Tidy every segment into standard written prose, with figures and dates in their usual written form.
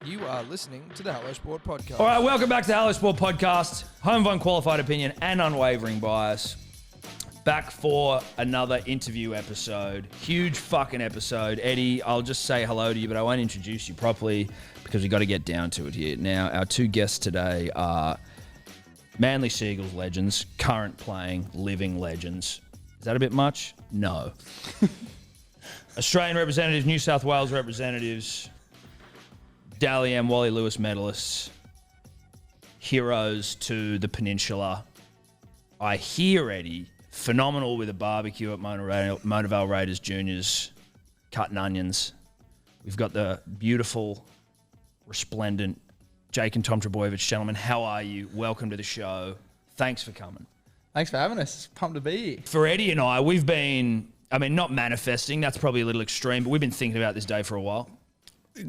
You are listening to the Hello Sport Podcast. All right, welcome back to the Hello Sport Podcast. Home of unqualified opinion and unwavering bias. Back for another interview episode. Huge fucking episode. Eddie, I'll just say hello to you, but I won't introduce you properly because we've got to get down to it here. Now, our two guests today are Manly Seagulls legends, current playing, living legends. Is that a bit much? No. Australian representatives, New South Wales representatives, Dally M. Wally Lewis medalists, heroes to the peninsula. I hear, Eddie, phenomenal with a barbecue at Monavale Raiders Juniors, cutting onions. We've got the beautiful, resplendent Jake and Tom Trbo. Gentlemen, how are you? Welcome to the show. Thanks for coming. Thanks for having us. Pumped to be here. For Eddie and I, we've been, not manifesting, that's probably a little extreme, but we've been thinking about this day for a while.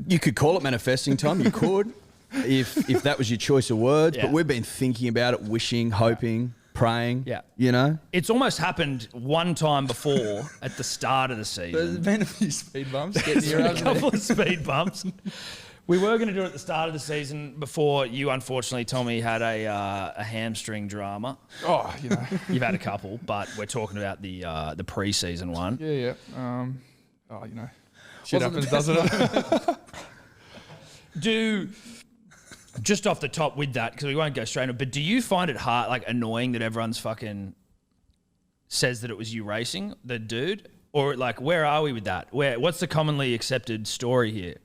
You could call it manifesting, Tom. You could, if that was your choice of words. Yeah. But we've been thinking about it, wishing, hoping, praying. Yeah. You know? It's almost happened one time before at the start of the season. There's been a few speed bumps getting here, A hasn't there? couple of speed bumps. We were going to do it at the start of the season before you, unfortunately, Tommy, had a hamstring drama. Oh, you know. You've had a couple, but we're talking about the pre-season one. Yeah. You know. Shit Wasn't happens, doesn't it? Just off the top with that, because we won't go straight into it, but do you find it hard, like annoying that everyone's fucking says that it was you racing, the dude? Or like, where are we with that? What's the commonly accepted story here?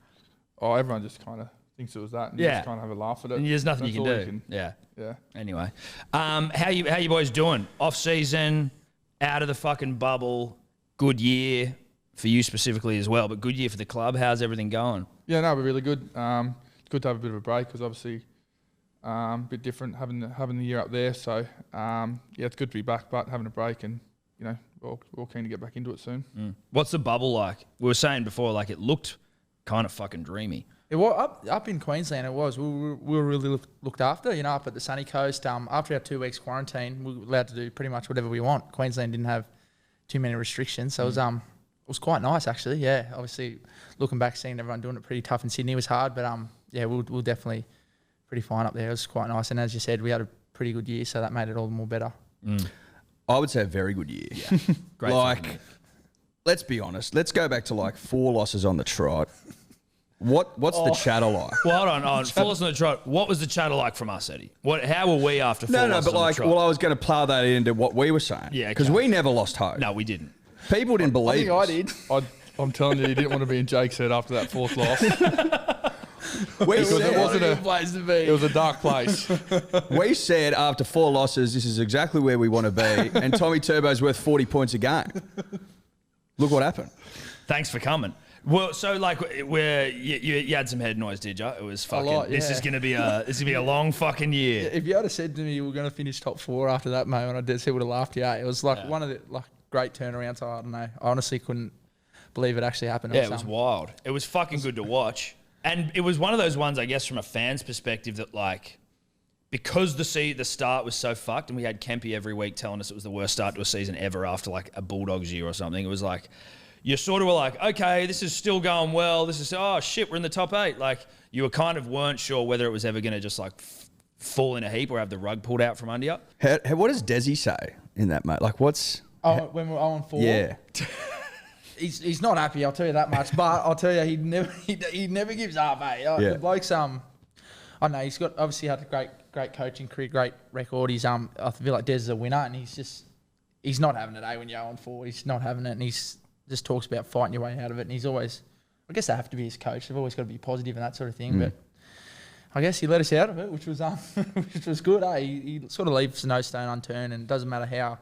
Oh, everyone just kind of thinks it was that and you just kind of have a laugh at it. And there's nothing That's you all can do. Yeah. Anyway, how you boys doing? Off season, out of the fucking bubble, good year for you specifically as well, but good year for the club. How's everything going? Yeah, no, we're really good. It's good to have a bit of a break because obviously a bit different having the year up there. So, it's good to be back, but having a break and, you know, we're all keen to get back into it soon. What's the bubble like? We were saying before, like it looked kind of fucking dreamy. It was up in Queensland. It was. We were really looked after. You know, up at the sunny coast. After our 2 weeks quarantine, we were allowed to do pretty much whatever we want. Queensland didn't have too many restrictions, so it was quite nice actually. Yeah, obviously looking back, seeing everyone doing it pretty tough in Sydney was hard, but we'll definitely pretty fine up there. It was quite nice, and as you said, we had a pretty good year, so that made it all the more better. I would say a very good year. Yeah, great. Like, let's be honest. Let's go back to like 4 losses on the trot. What's the chatter like? Well, hold on. Full us on the trot. What was the chatter like from us, Eddie? How were we after 4 losses but on like, the trot? well, I was going to plough that into what we were saying. Yeah, because okay. we never lost hope. No, we didn't. People didn't believe I us. think I did. I'm telling you didn't want to be in Jake's head after that 4th loss. We Because it wasn't a place to be. It was a dark place. We said after 4 losses, this is exactly where we want to be, and Tommy Turbo's worth 40 points a game. Look what happened. Thanks for coming. Well, so like, you had some head noise, did you? It was fucking. lot, This yeah. is gonna be a long fucking year. If you had said to me you were going to finish top 4 after that moment, I would have laughed you out. It was like one of the great turnarounds. I don't know. I honestly couldn't believe it actually happened. Yeah, it was wild. It was fucking good to watch, and it was one of those ones, I guess, from a fan's perspective that like, because the start was so fucked, and we had Kempy every week telling us it was the worst start to a season ever after like a Bulldogs year or something. It was like, you sort of were like, okay, this is still going well. This is, oh shit, we're in the top 8. Like, you were kind of weren't sure whether it was ever going to just like fall in a heap or have the rug pulled out from under you. What does Desi say in that, mate? Like, what's... when we're 0-4. Yeah. He's not happy, I'll tell you that much. But I'll tell you, he never gives up, mate. Yeah. The bloke's I don't know, he's got obviously had a great coaching career, great record. He's I feel like Des is a winner, and he's not having it. When you're 0-4, he's not having it, and he's just talks about fighting your way out of it. And he's always, I guess they have to be his coach. They've always got to be positive and that sort of thing. But I guess he let us out of it, which was good. He sort of leaves no stone unturned, and it doesn't matter how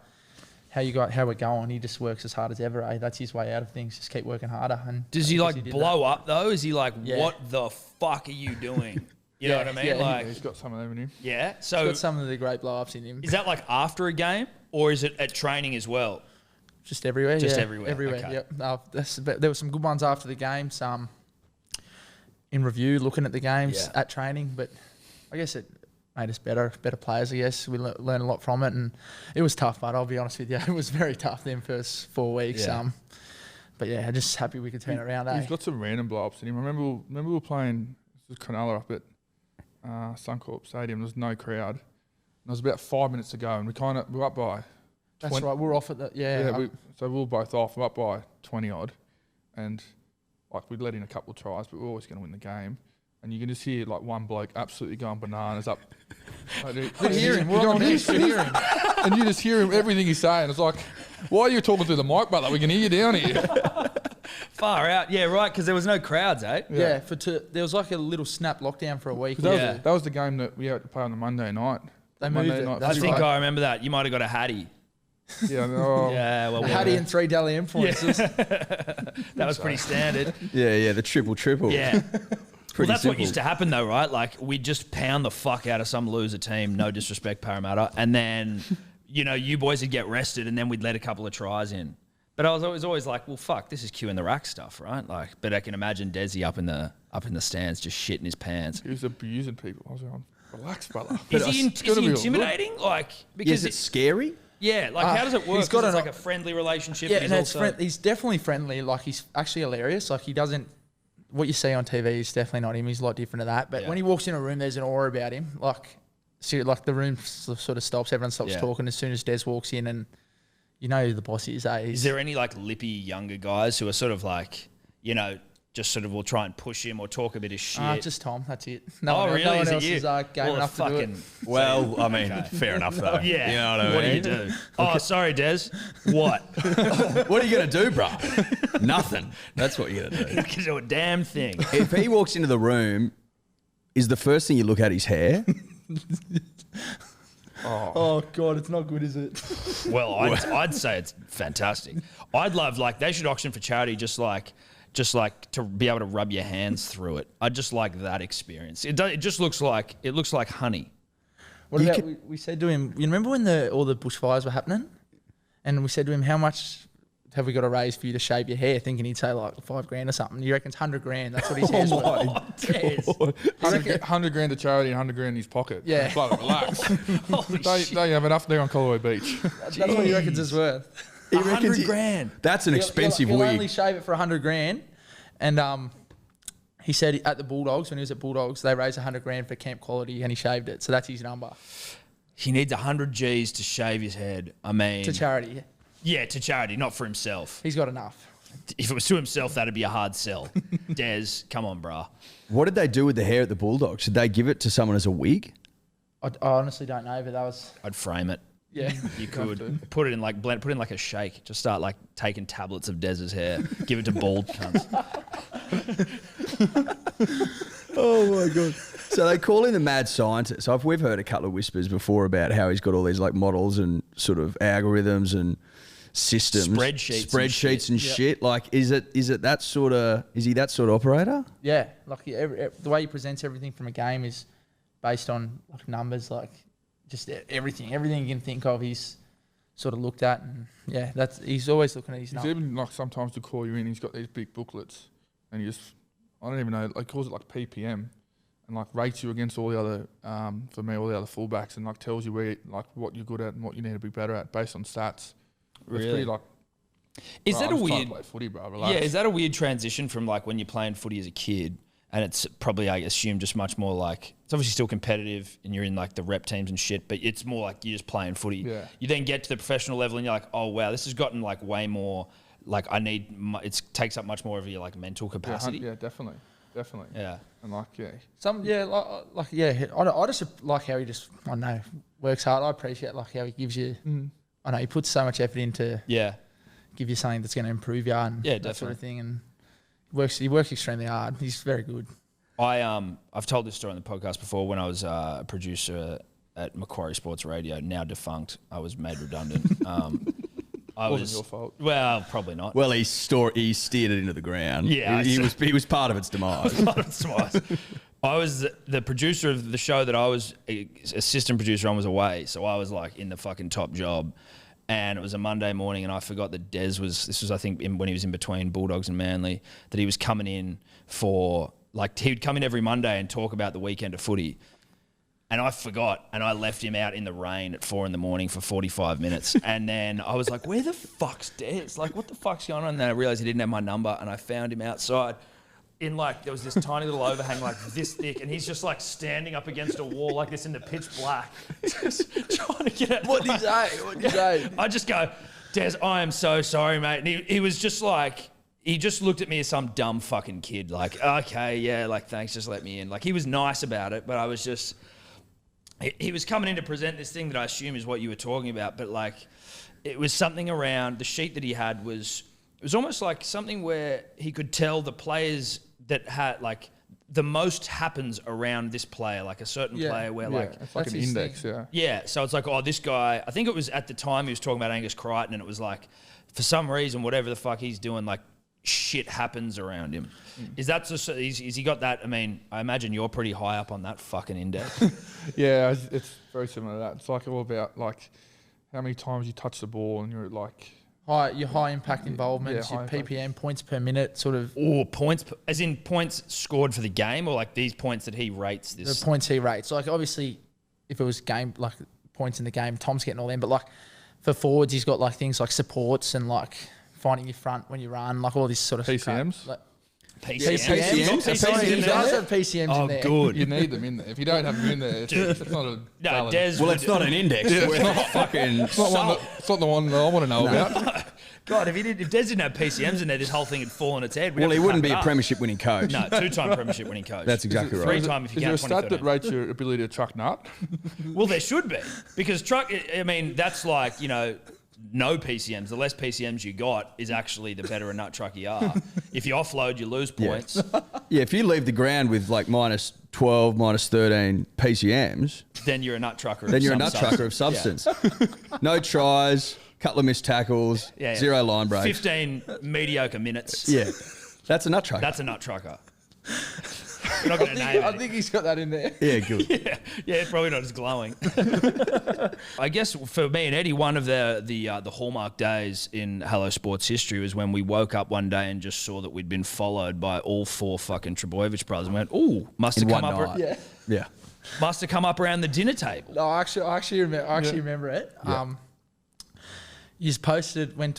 we're going. He just works as hard as ever. That's his way out of things. Just keep working harder. And does he like blow up though? Is he like, Yeah. what the fuck are you doing? You know what I mean? Yeah. Like, He's got some of them in him. yeah. He's So got some of the great blow-ups in him. is that like after a game, or is it at training as well? Just everywhere. Just yeah. everywhere, Everywhere. okay. Yep. There were some good ones after the game. Some in review, looking at the games Yeah. at training. But I guess it made us better players. I guess we learned a lot from it, and it was tough. But I'll be honest with you, it was very tough them first 4 weeks. Yeah. But yeah, just happy we could turn it around. He's got some random blow ups in him. I remember we were playing was Cronulla up at Suncorp Stadium. There was no crowd. And there was about 5 minutes to go, and we were up by. That's right. We're off at the So we were both off. We're up by 20 odd, and like we'd let in a couple of tries, but we're always going to win the game. And you can just hear like one bloke absolutely going bananas up. Like, you hear him. And you just hear him, everything he's saying. It's like, why are you talking through the mic, brother? We can hear you down here. Far out. Yeah, right, because there was no crowds, eh? Yeah, there was like a little snap lockdown for a week. That was the game that we had to play on the Monday night. They moved it. I think I remember that. You might have got a Hattie. Yeah, well, Hattie and 3 Dally M points. Yeah. That was pretty standard. Yeah, the triple. Yeah. Well, that's simple. what used to happen, though, right? Like, we'd just pound the fuck out of some loser team, no disrespect, Parramatta, and then, you boys would get rested, and then we'd let a couple of tries in. But I was always like, well, fuck, this is Q in the rack stuff, right? Like, but I can imagine Desi up in the stands just shitting his pants. He was abusing people. I was like, relax, brother. Is he intimidating? Like, because is it scary? Yeah, like how does it work? He's got like a friendly relationship. Yeah, and he's definitely friendly. Like, he's actually hilarious. Like, he doesn't. What you see on TV is definitely not him. He's a lot different to that. But when he walks in a room, there's an aura about him. Like the room sort of stops. Everyone stops talking as soon as Des walks in, and you know who the boss is. Is there any like lippy younger guys who are sort of like, just sort of will try and push him or talk a bit of shit? Just Tom. That's it. Really? No one is else it you? is game enough to do it. Well, I mean, fair enough though. Yeah. You know what I mean? What do you do? Oh, sorry, Des. What? What are you going to do, bro? Nothing. That's what you're going to do. You can do a damn thing. If he walks into the room, is the first thing you look at his hair? Oh God, it's not good, is it? Well, I'd say it's fantastic. I'd love, like, they should auction for charity just like to be able to rub your hands through it. I just like that experience. It just looks like honey. What about we said to him? You remember when all the bushfires were happening, and we said to him, "How much have we got to raise for you to shave your hair?" Thinking he'd say like $5,000 or something. You reckon it's $100,000? That's what his hair's worth. 100 grand to charity and 100 grand in his pocket. Yeah. Bloody relax. They have enough there on Colorway Beach. That's what he reckons it's worth. $100,000. That's an expensive he'll wig. only shave it for $100,000, and he said at the Bulldogs, when he was at Bulldogs, they raised $100,000 for camp quality, and he shaved it. So that's his number. He needs 100 G's to shave his head. I mean, To charity. Yeah, to charity, not for himself. He's got enough. If it was to himself, that'd be a hard sell. Des, come on, brah. What did they do with the hair at the Bulldogs? Did they give it to someone as a wig? I honestly don't know, but that was... I'd frame it. Yeah. You could put it in like put in like a shake. Just start like taking tablets of Dez's hair, give it to bald cunts. Oh my God. So they call him the mad scientist. We've heard a couple of whispers before about how he's got all these like models and sort of algorithms and systems, spreadsheets and shit. Like, is he that sort of operator? Yeah, like the way he presents everything from a game is based on like numbers, like just everything you can think of. He's sort of looked at, and yeah, he's always looking at his numbers. Even like sometimes to call you in, he's got these big booklets, and I don't even know, like calls it like PPM, and like rates you against all the other all the other fullbacks, and like tells you what you're good at and what you need to be better at based on stats. Really? It's pretty like. Is that a weird? Play footy, bro. Relax. Yeah, is that a weird transition from like when you're playing footy as a kid, and it's probably, I assume, just much more like, it's obviously still competitive and you're in like the rep teams and shit, but it's more like you're just playing footy. Yeah. You then get to the professional level and you're like, oh wow, this has gotten like way more. Like it takes up much more of your like mental capacity. Yeah, definitely. Yeah. And like, yeah. I just like how he just, I don't know, works hard. I appreciate like how he gives you, I know he puts so much effort into give you something that's going to improve you and that sort of thing. And he works extremely hard. He's very good. I've told this story on the podcast before. When I was a producer at Macquarie Sports Radio, now defunct, I was made redundant. Wasn't your fault. Well, probably not. Well, he steered it into the ground. Yeah, he was part of its demise. I was the producer of the show that I was assistant producer on was away, so I was like in the fucking top job. And it was a Monday morning, and I forgot that Des was. This was, I think, when he was in between Bulldogs and Manly, that he was coming in for like he would come in every Monday and talk about the weekend of footy. And I forgot, and I left him out in the rain at 4 a.m. for 45 minutes. And then I was like, where the fuck's Des? Like, what the fuck's going on? And then I realised he didn't have my number, and I found him outside. in like, there was this tiny little overhang like this thick, and he's just like standing up against a wall like this in the pitch black, just trying to get out. What did he say? What did he say? I just go, Des, I am so sorry, mate. And he was just like, he just looked at me as some dumb fucking kid. Like, okay, yeah, like, thanks, just let me in. Like, he was nice about it, but I was just, he was coming in to present this thing that I assume is what you were talking about, but like, it was something around, the sheet that he had was, it was almost like something where he could tell the players that had, like, the most happens around this player, like a certain player where like... It's like an index, Yeah, so it's like, oh, this guy... I think it was at the time he was talking about Angus Crichton, and it was like, for some reason, whatever the fuck he's doing, like, shit happens around him. Is that just... Is he got that... I mean, I imagine you're pretty high up on that fucking index. Yeah, it's very similar to that. It's like all about, like, how many times you touch the ball and you're like... Your high impact involvements, your PPM, points per minute, sort of. Or points, as in points scored for the game, or like these points that he rates this? The points he rates. Like, obviously, if it was game, like points in the game, Tom's getting all them. But like for forwards, he's got like things like supports and like finding your front when you run, like all this sort of PCMs. Like, PCMs? He does have PCMs in there. Good. You need them in there. If you don't have them in there, it's not a valid... Well, it's not an index. It's not fucking... It's not the one that I want to know about. God, if Des didn't have PCMs in there, this whole thing had fallen on its head. Well, he wouldn't be a premiership winning coach. No, 2-time premiership winning coach. That's exactly right. 3-time if you Is there count a stat that rates your ability to truck nut? Well, there should be. Because truck, I mean, that's like, you know, no PCMs. The less PCMs you got is actually the better a nut truck you are. If you offload, you lose points. Yeah, if you leave the ground with like minus 12, minus 13 PCMs, then you're a nut trucker. Then you're a nut trucker of substance. Yeah. No tries, couple of missed tackles, zero line breaks. 15 mediocre minutes. Yeah, that's a nut trucker. That's a nut trucker. You're not going to name it. I think he's got that in there. Yeah, good. Yeah, probably not as glowing. I guess for me and Eddie, one of the hallmark days in Hello Sports history was when we woke up one day and just saw that we'd been followed by all 4 fucking Trbojevic brothers and went, "Ooh, must have come up." Yeah. Must have come up around the dinner table. No, I actually remember it. Yeah. You posted when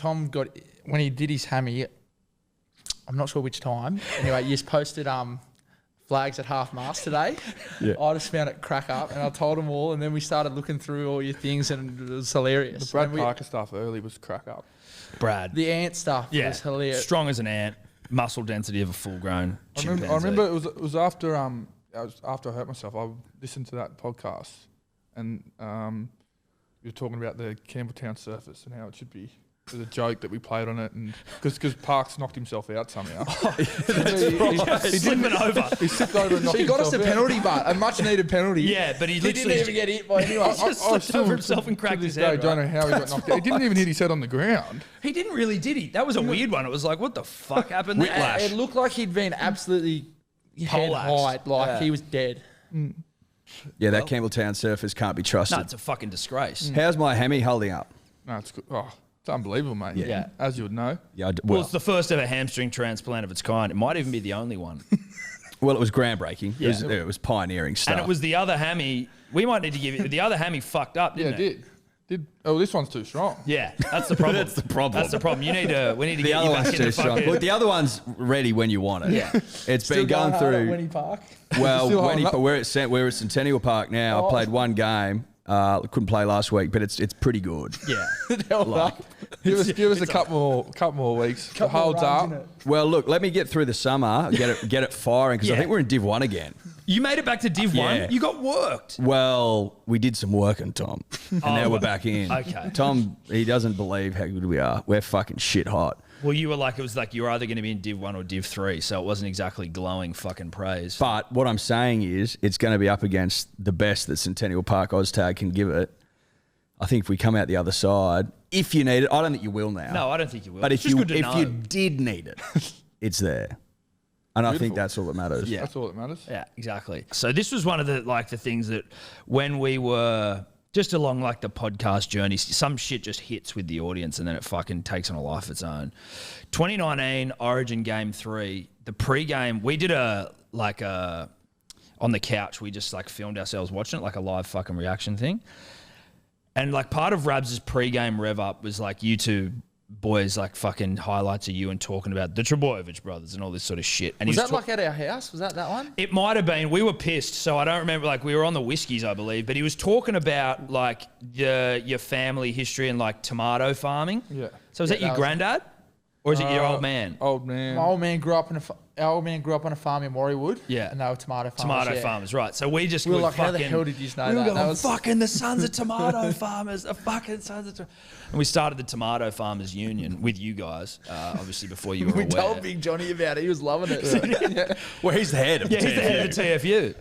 he did his hammy. I'm not sure which time. Anyway, you posted flags at half mast today. Yeah. I just found it crack up, and I told them all, and then we started looking through all your things, and it was hilarious. The Brad Parker stuff early was crack up. Brad. The ant stuff was hilarious. Strong as an ant, muscle density of a full-grown chimpanzee. I remember it was after I hurt myself. I listened to that podcast, and you were talking about the Campbelltown surface and how it should be. There's a joke that we played on it, and because Parks knocked himself out somehow. He slipping over. He slipped over and knocked himself out. So he got us a penalty, but a much needed penalty. Yeah, but he didn't even get hit by anyone. He just slipped over himself and cracked his head. I don't know how he got knocked out. He didn't even hit his head on the ground. He didn't really, did he? That was a weird one. It was like, what the fuck happened there? Whiplash. It looked like he'd been absolutely head high, like he was dead. Yeah, that Campbelltown surface can't be trusted. No, it's a fucking disgrace. How's my hammy holding up? No, it's good. Oh, it's unbelievable, mate. Yeah. As you would know. Yeah, well, it's the first ever hamstring transplant of its kind. It might even be the only one. Well, it was groundbreaking. Yeah. It was pioneering stuff. And it was the other hammy. We might need to give it. The other hammy fucked up, didn't it? Oh, this one's too strong. Yeah, that's the problem. That's the problem. That's the problem. We need to the get other you one's back in too the strong. fucking... Look, the other one's ready when you want it. Yeah. It's been going through. Winnie Park. Well, we're at Centennial Park now. I played one game. Couldn't play last week, but it's pretty good. Yeah. Give us a couple more weeks. It holds up. Well, look, let me get through the summer, get it firing, because I think we're in Div 1 again. You made it back to Div 1? You got worked. Well, we did some work on Tom, and now we're back in. Okay. Tom, he doesn't believe how good we are. We're fucking shit hot. Well, you were like, it was like you were either going to be in Div 1 or Div 3, so it wasn't exactly glowing fucking praise. But what I'm saying is it's going to be up against the best that Centennial Park Oztag can give it. I think if we come out the other side, if you need it, I don't think you will now. No, I don't think you will. But if you did need it, it's there. And I think that's all that matters. Yeah. That's all that matters. Yeah, exactly. So this was one of the things that when we were just along like the podcast journey, some shit just hits with the audience and then it fucking takes on a life of its own. 2019 Origin Game 3, the pre-game, we did on the couch, we just like filmed ourselves watching it like a live fucking reaction thing. And like part of Rabs' pre-game rev up was like you two boys like fucking highlights of you and talking about the Trbo brothers and all this sort of shit. And Was he that like at our house? Was that one? It might have been. We were pissed, so I don't remember. Like we were on the whiskeys, I believe. But he was talking about like your family history and like tomato farming. Yeah. So is that your granddad, or is it your old man? Old man. My old man grew up on a farm in Warriewood. Yeah. And they were tomato farmers. Tomato farmers, right? So we just We were would like, how the fucking- hell did you know we were that? going, That was- fucking the sons of tomato farmers, the fucking sons of. And we started the Tomato Farmers Union with you guys, obviously before you were We aware. told Big Johnny about it. He was loving it. Yeah. Well, he's the head of Yeah, he's the head of the TFU.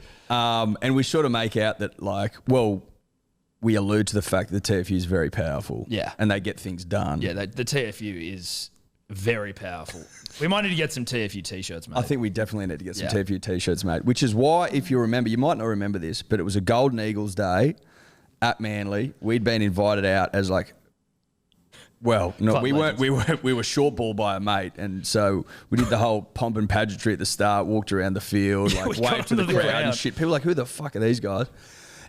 And we sort of make out that, like, well, we allude to the fact that the TFU is very powerful. Yeah. And they get things done. Yeah, the TFU is very powerful. We might need to get some TFU t-shirts, mate. I think we definitely need to get some Yeah. TFU t-shirts, mate. Which is why, if you remember, you might not remember this, but it was a Golden Eagles Day at Manly. We'd been invited out as like, well, no, Club we weren't. legends. We were short ball by a mate, and so we did the whole pomp and pageantry at the start. Walked around the field, like we got waved to the onto the crowd ground. and shit. People were like, who the fuck are these guys?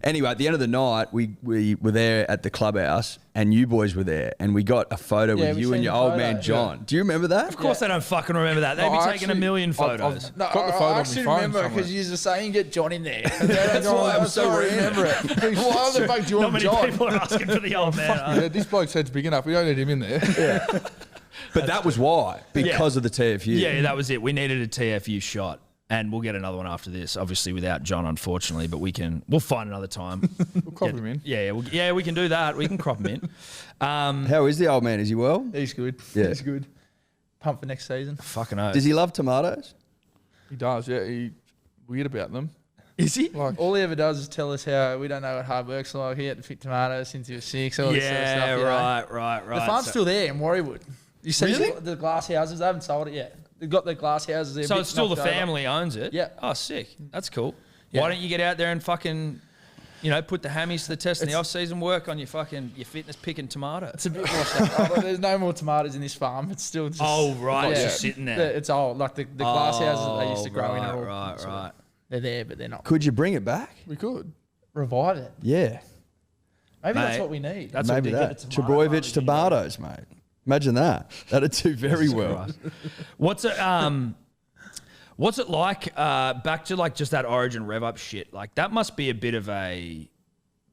Anyway, at the end of the night, we were there at the clubhouse, and you boys were there, and we got a photo Yeah, with we you and seen your the old photo, man John. Do you remember that? Of course, I don't fucking remember that. They'd No, be I taking a actually- million I've- photos. No, Got the photo I on my actually phone remember somewhere. because you were saying get John in there. That's why I'm so remember it. Why the fuck do you Not want many John? people are asking for the old man. Yeah, this bloke's head's big enough. We don't need him in there. But that was why, because of the TFU. Yeah, that was it. We needed a TFU shot. And we'll get another one after this, obviously without John, unfortunately, but we'll find another time. We'll crop him in. Yeah, we can do that. We can crop him in. How is the old man? Is he well? He's good. Yeah. He's good. Pump for next season. Fucking oath. Does he love tomatoes? He does, yeah. He's weird about them. Is he? Like, All he ever does is tell us how we don't know what hard work's like. He had to pick tomatoes since he was 6. All this sort of stuff, you know. right. The farm's still there in Warriewood. You see Really? the glass houses? They haven't sold it yet. They've got the glass houses there. So a bit it's still the knocked over. family owns it? Yeah. Oh, sick. That's cool. Yeah. Why don't you get out there and fucking, put the hammies to the test in the off-season, work on your fitness picking tomatoes? It's a bit washed up. There's no more tomatoes in this farm. It's still just... Oh, right. Yeah. Just sitting there. It's old. Like the glass houses that they used to grow in are all... Right. They're there, but they're not. Could you bring it back? we could. Revive it. Yeah. Maybe that's Mate, what we need. That's Maybe what they that. get the tomato Trbojevic farmers tomatoes, mate. Imagine that. That'd do very well. What's it like? Back to like just that Origin rev up shit. Like that must be a bit of a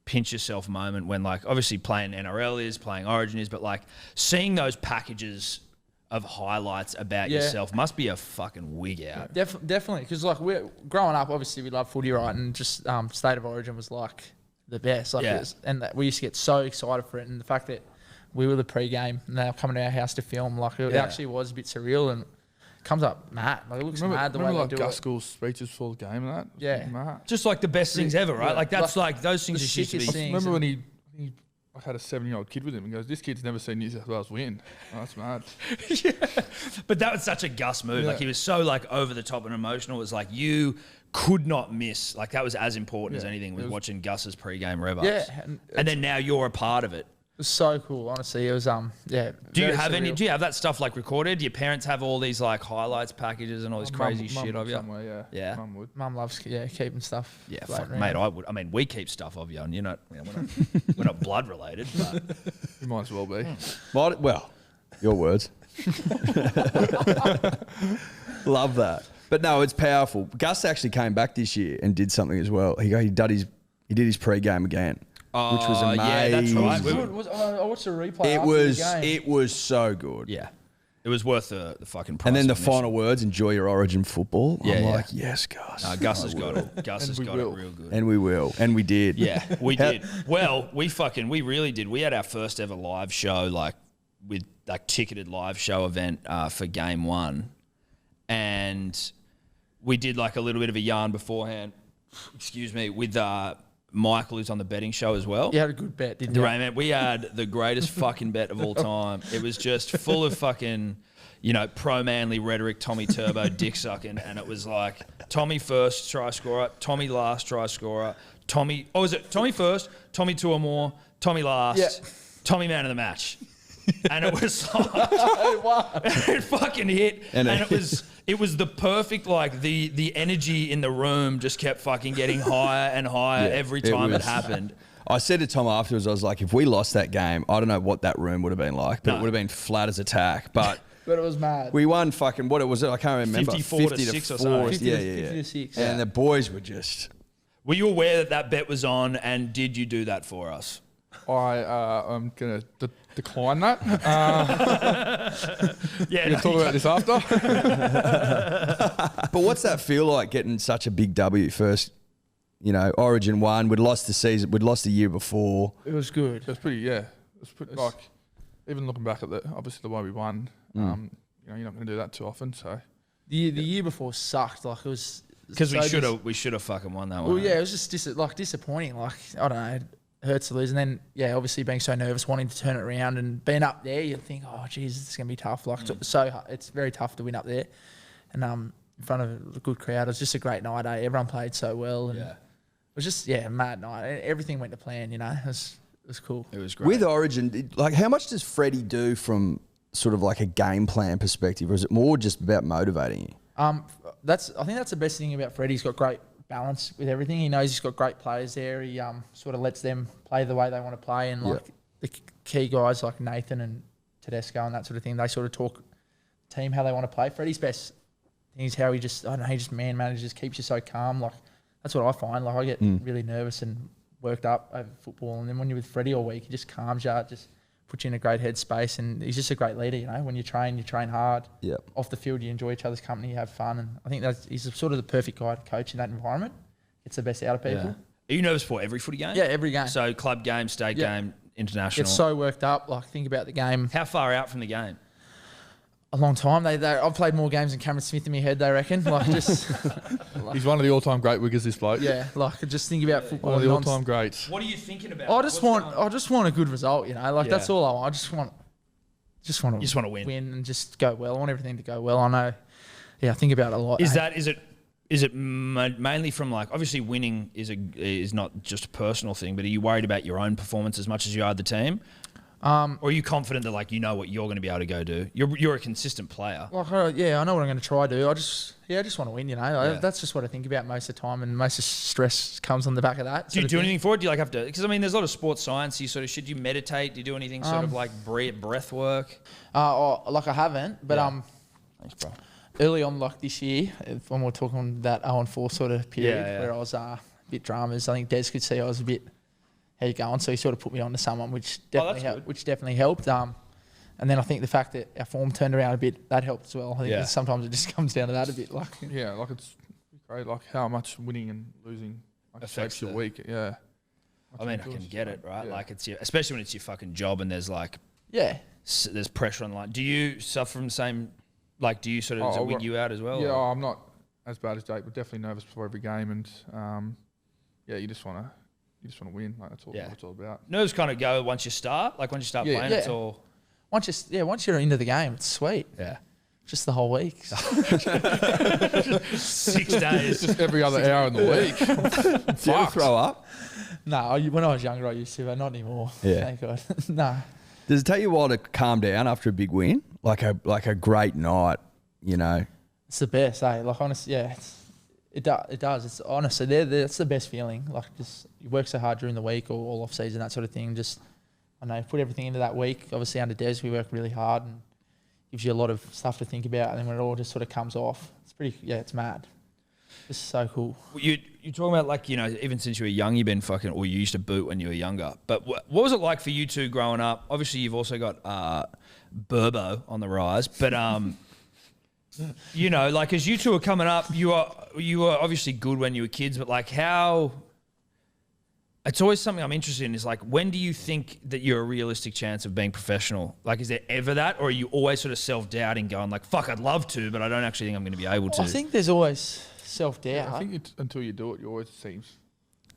pinch yourself moment when like obviously playing NRL is, playing Origin is, but like seeing those packages of highlights about Yeah. yourself must be a fucking wig out. Definitely, because like we're growing up, obviously we love footy, right? And just State of Origin was like the best, like Yeah. it was, and that we used to get so excited for it. And the fact that we were the pre-game and they were coming to our house to film, like it Yeah. actually was a bit surreal and it comes up mad. Like it looks mad the way like they do Gus it. School's speeches before the game and that? It was Yeah. mad. Just like the best things ever, right? Yeah. Like that's like those things the just used to be. sickest thing. Remember when he I had a 7-year-old kid with him and goes, this kid's never seen New South Wales win. Oh, that's mad. But that was such a Gus move. Like Yeah. he was so like over the top and emotional. It was like you could not miss. Like that was as important as Yeah. anything was It was- watching Gus's pre-game rev ups. Yeah, And then now you're a part of it. It was so cool, honestly. It was yeah. Do you very have any? surreal. Do you have that stuff like recorded? Do your parents have all these like highlights packages and all this crazy Mum shit would of you? somewhere, yeah. Yeah. Mum would. Mum loves keeping stuff. Yeah, floating fuck, around. mate. I would. I mean, we keep stuff of you, and we're not we're not blood related. But You might as well be. Well, your words. Love that. But no, it's powerful. Gus actually came back this year and did something as well. He did his pre-game again, which was amazing. yeah, that's right. I watched the replay. It after was the game. it was so good. yeah, it was worth the fucking price. And then the of admission. final words, enjoy your Origin football. Yeah, I'm yeah. like, yes, Gus. No, Gus has got it. Gus And has we got it will. real good. And we will. And we did. Yeah, we How- did. Well, we really did. We had our first ever live show, like with like ticketed live show event for game 1, and we did like a little bit of a yarn beforehand. Excuse me, with Michael, who's on the betting show as well. You had a good bet, didn't you? Right, man. We had the greatest fucking bet of all time. It was just full of fucking, pro-manly rhetoric, Tommy Turbo, dick sucking, and it was like Tommy first try scorer, Tommy last try scorer, was it Tommy first, Tommy 2 or more, Tommy last, Yeah. Tommy man of the match. And it was like, it fucking hit. And And it- it was It was the perfect, like, the energy in the room just kept fucking getting higher and higher every time it happened. I said to Tom afterwards, I was like, if we lost that game, I don't know what that room would have been like, but it would have been flat as a tack. But But it was mad. we won fucking, what it was, I can't remember. 54 to 6 or something. 50 to 6. And the boys were just... Were you aware that bet was on, and did you do that for us? I'm going to decline that. Yeah. We'll talk about this after. But what's that feel like getting such a big W first, Origin won, we'd lost the year before. It was good. It was pretty, yeah. It was pretty, like, even looking back at obviously the way we won, you're not going to do that too often, so. The year before sucked. Like, it was... Because we should have fucking won that one. Well, yeah, it was just disappointing. Like, I don't know, it hurts to lose. And then, yeah, obviously being so nervous, wanting to turn it around and being up there, you think, oh, Jesus, it's going to be tough. Like, it's very tough to win up there. And in front of a good crowd, it was just a great night, eh? Everyone played so well. And it was just, a mad night. Everything went to plan, It was cool. It was great. With Origin, like, how much does Freddie do from sort of like a game plan perspective, or is it more just about motivating you? I think that's the best thing about Freddie. He's got great balance with everything. He knows he's got great players there. He sort of lets them play the way they want to play, and like the key guys like Nathan and Tedesco and that sort of thing, they sort of talk team how they want to play. Freddie's best thing is how he just man manages, keeps you so calm. Like, that's what I find. Like, I get really nervous and worked up over football, and then when you're with Freddie all week, he just calms you, just puts you in a great headspace, and he's just a great leader. When you train hard. Yep. Off the field, you enjoy each other's company, you have fun, and I think he's sort of the perfect guy to coach in that environment. Gets the best out of people. Are you nervous for every footy game? Yeah, every game. So club game, state game, international. Get so worked up. Like, think about the game. How far out from the game? A long time. I've played more games than Cameron Smith in my head, they reckon. Like, just He's one of the all-time great wiggers, this bloke. yeah. Like, just think about football. One of the all-time greats. What are you thinking about? I just want a good result. That's all I want. I just want You just want to win. and just go well. I want everything to go well. I know. Yeah, I think about it a lot. Is it mainly from, like, obviously winning is not just a personal thing, but are you worried about your own performance as much as you are the team? Or are you confident that, like, you know what you're going to be able to go do? You're a consistent player. Like, I know what I'm going to try to do. I just want to win. That's just what I think about most of the time, and most of the stress comes on the back of that. Do you do anything for it? Do you have to? Because there's a lot of sports science. You sort of should you meditate? Do you do anything sort of like breath work? Like, I haven't, but Thanks, bro. early on, like this year, when we're talking that 0-4 sort of period where I was a bit dramas, I think Des could see I was a bit, how you going? So he sort of put me on to someone, which definitely helped. And then I think the fact that our form turned around a bit, that helped as well. I think sometimes it just comes down to that a bit. Like, Yeah, like, it's great, like, how much winning and losing affects your week. Yeah. I can get it, right? Yeah. Like, especially when it's your fucking job and there's, like, there's pressure on the line. Do you suffer from the same, like, do you sort of, does it wig you out as well? Yeah, I'm not as bad as Jake, but definitely nervous before every game, and you just want to win. Like, that's all it's all about. Nerves kind of go once you start, like, once you start playing, it's all. Once you're into the game, it's sweet. Yeah. Just the whole week. 6 days. Just every other hour in the week. Do you ever throw up? No, when I was younger, I used to, but not anymore. Yeah. Thank God. No. Does it take you a while to calm down after a big win? Like a great night, It's the best, eh? Like, honestly, yeah. It does. It's honestly, that's the best feeling. Like, just you work so hard during the week or all off season, that sort of thing. Just, I know, put everything into that week. Obviously, under Des, we work really hard and gives you a lot of stuff to think about. And then when it all just sort of comes off, it's mad. It's so cool. You're talking about, like, even since you were young, you've been fucking, or you used to boot when you were younger. But what was it like for you two growing up? Obviously, you've also got Burbo on the rise, but like, as you two are coming up, you were obviously good when you were kids, but, like, how? It's always something I'm interested in. Is, like, when do you think that you're a realistic chance of being professional? Like, is there ever that, or are you always sort of self-doubting, going like, "Fuck, I'd love to, but I don't actually think I'm going to be able to." I think there's always self-doubt. I think until you do it, you always seems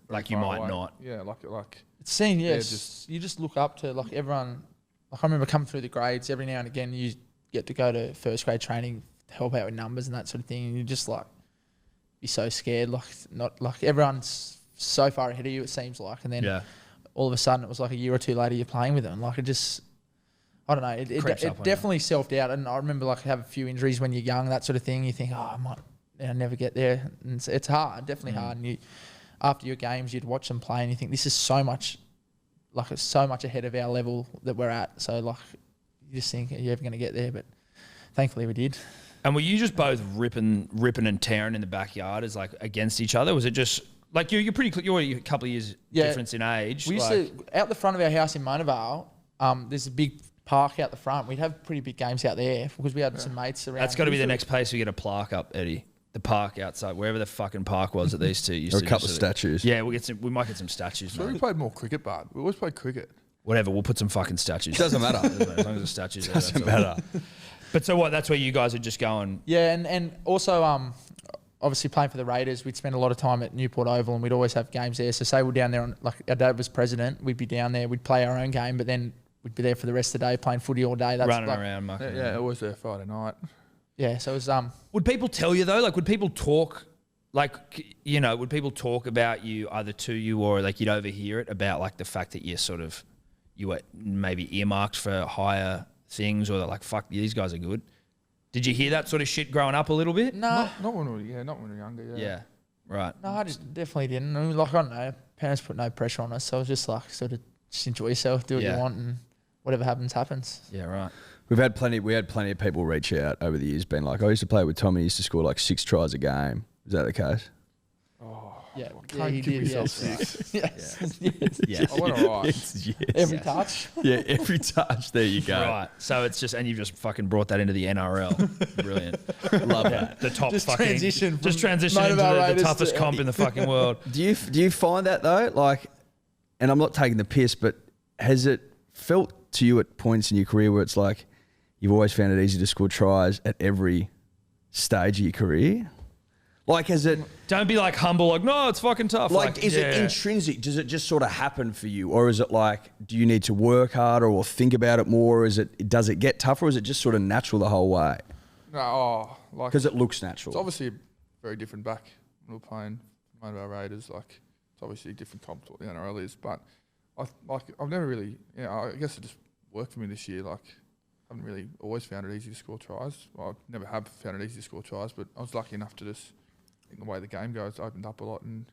like you might not. Yeah, like it seems. Yes, you just look up to, like, everyone. Like, I remember coming through the grades every now and again. You get to go to first grade training to help out with numbers and that sort of thing, and you just, like, be so scared. Like, not like everyone's so far ahead of you, it seems like, and then all of a sudden it was like a year or two later you're playing with them. Like, I don't know. It definitely self-doubt. And I remember like have a few injuries when you're young, that sort of thing. You think, I might never get there. And it's hard, definitely hard. And after your games, you'd watch them play and you think this is so much ahead of our level that we're at. So like you just think, are you ever going to get there? But thankfully we did. And were you just both ripping and tearing in the backyard as like against each other? Was it just like you're a couple of years difference in age? We used to, out the front of our house in Mona Vale, there's a big park out the front. We'd have pretty big games out there because we had some mates around. That's got to be the next place we get a plaque up, Eddie. The park outside, wherever the fucking park was that these two used or to. a couple of statues. Yeah, we might get some statues. So we played more cricket, but we always played cricket. Whatever, we'll put some fucking statues. Doesn't matter. As long as the statues there. Doesn't matter. But so what? That's where you guys are just going. Yeah, and also obviously playing for the Raiders, we'd spend a lot of time at Newport Oval and we'd always have games there. So say we're down there on, like our dad was president, we'd be down there, we'd play our own game, but then we'd be there for the rest of the day playing footy all day. That's running like, around, mucking Yeah, it was there Friday night. Yeah, so it was Would people tell you though? Like, would people talk? Like, you know, would people talk about you either to you or like you'd overhear it about like the fact that you were maybe earmarked for higher things or that like, fuck, these guys are good? Did you hear that sort of shit growing up a little bit? no, Not when we were younger. Yeah, right. no, I just definitely didn't. I mean, like I don't know, parents put no pressure on us, so it was just like sort of just enjoy yourself, do what you want, and whatever happens, happens. Yeah, right. We had plenty of people reach out over the years, being like, I used to play with Tommy. He used to score like 6 tries a game. Is that the case? Yeah, Can't he give did. yourself Yes. 6. yes. I went all right. Yes. Every touch. Yeah, every touch. There you go. Right. So it's just, and you've just fucking brought that into the NRL. Brilliant. Love that. The top Just fucking. transition Just from transition into Motorway the Raiders toughest to- comp in the fucking world. Do you find that though? Like, and I'm not taking the piss, but has it felt to you at points in your career where it's like you've always found it easy to score tries at every stage of your career? Like, has it... Don't be like humble, like, no, it's fucking tough. Like, is it intrinsic? Does it just sort of happen for you? Or is it like, do you need to work harder or think about it more? Or does it get tougher or is it just sort of natural the whole way? No, like Because it looks natural. it's obviously very different back when we were playing one of our Raiders. Like it's obviously a different comp to what the NRL is, but I've never really, I guess it just worked for me this year. Like I haven't really always found it easy to score tries. Well, I never have found it easy to score tries, but I was lucky enough to just, in the way the game goes, opened up a lot and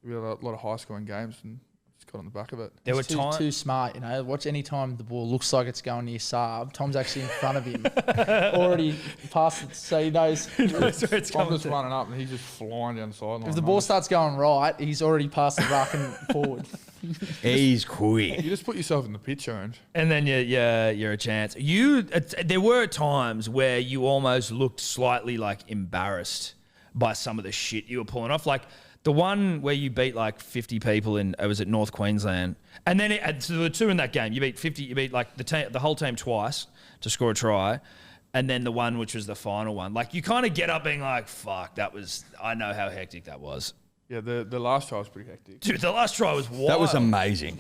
we had a lot of high scoring games and just got on the back of it. There were He's times. too smart, watch any time the ball looks like it's going near Saab, Tom's actually in front of him, already past it, so he knows. That's where it's I'm coming just to. running up and he's just flying down the sideline. If the ball starts going right, he's already past the ruck and forward. He's quick. You just put yourself in the picture And then you're a chance. There were times where you almost looked slightly like embarrassed by some of the shit you were pulling off. Like the one where you beat like 50 people it was at North Queensland. And then so there were 2 in that game. You beat like the whole team twice to score a try. And then the one which was the final one. Like you kind of get up being like, fuck, I know how hectic that was. Yeah, the last try was pretty hectic. Dude, the last try was wild. That was amazing.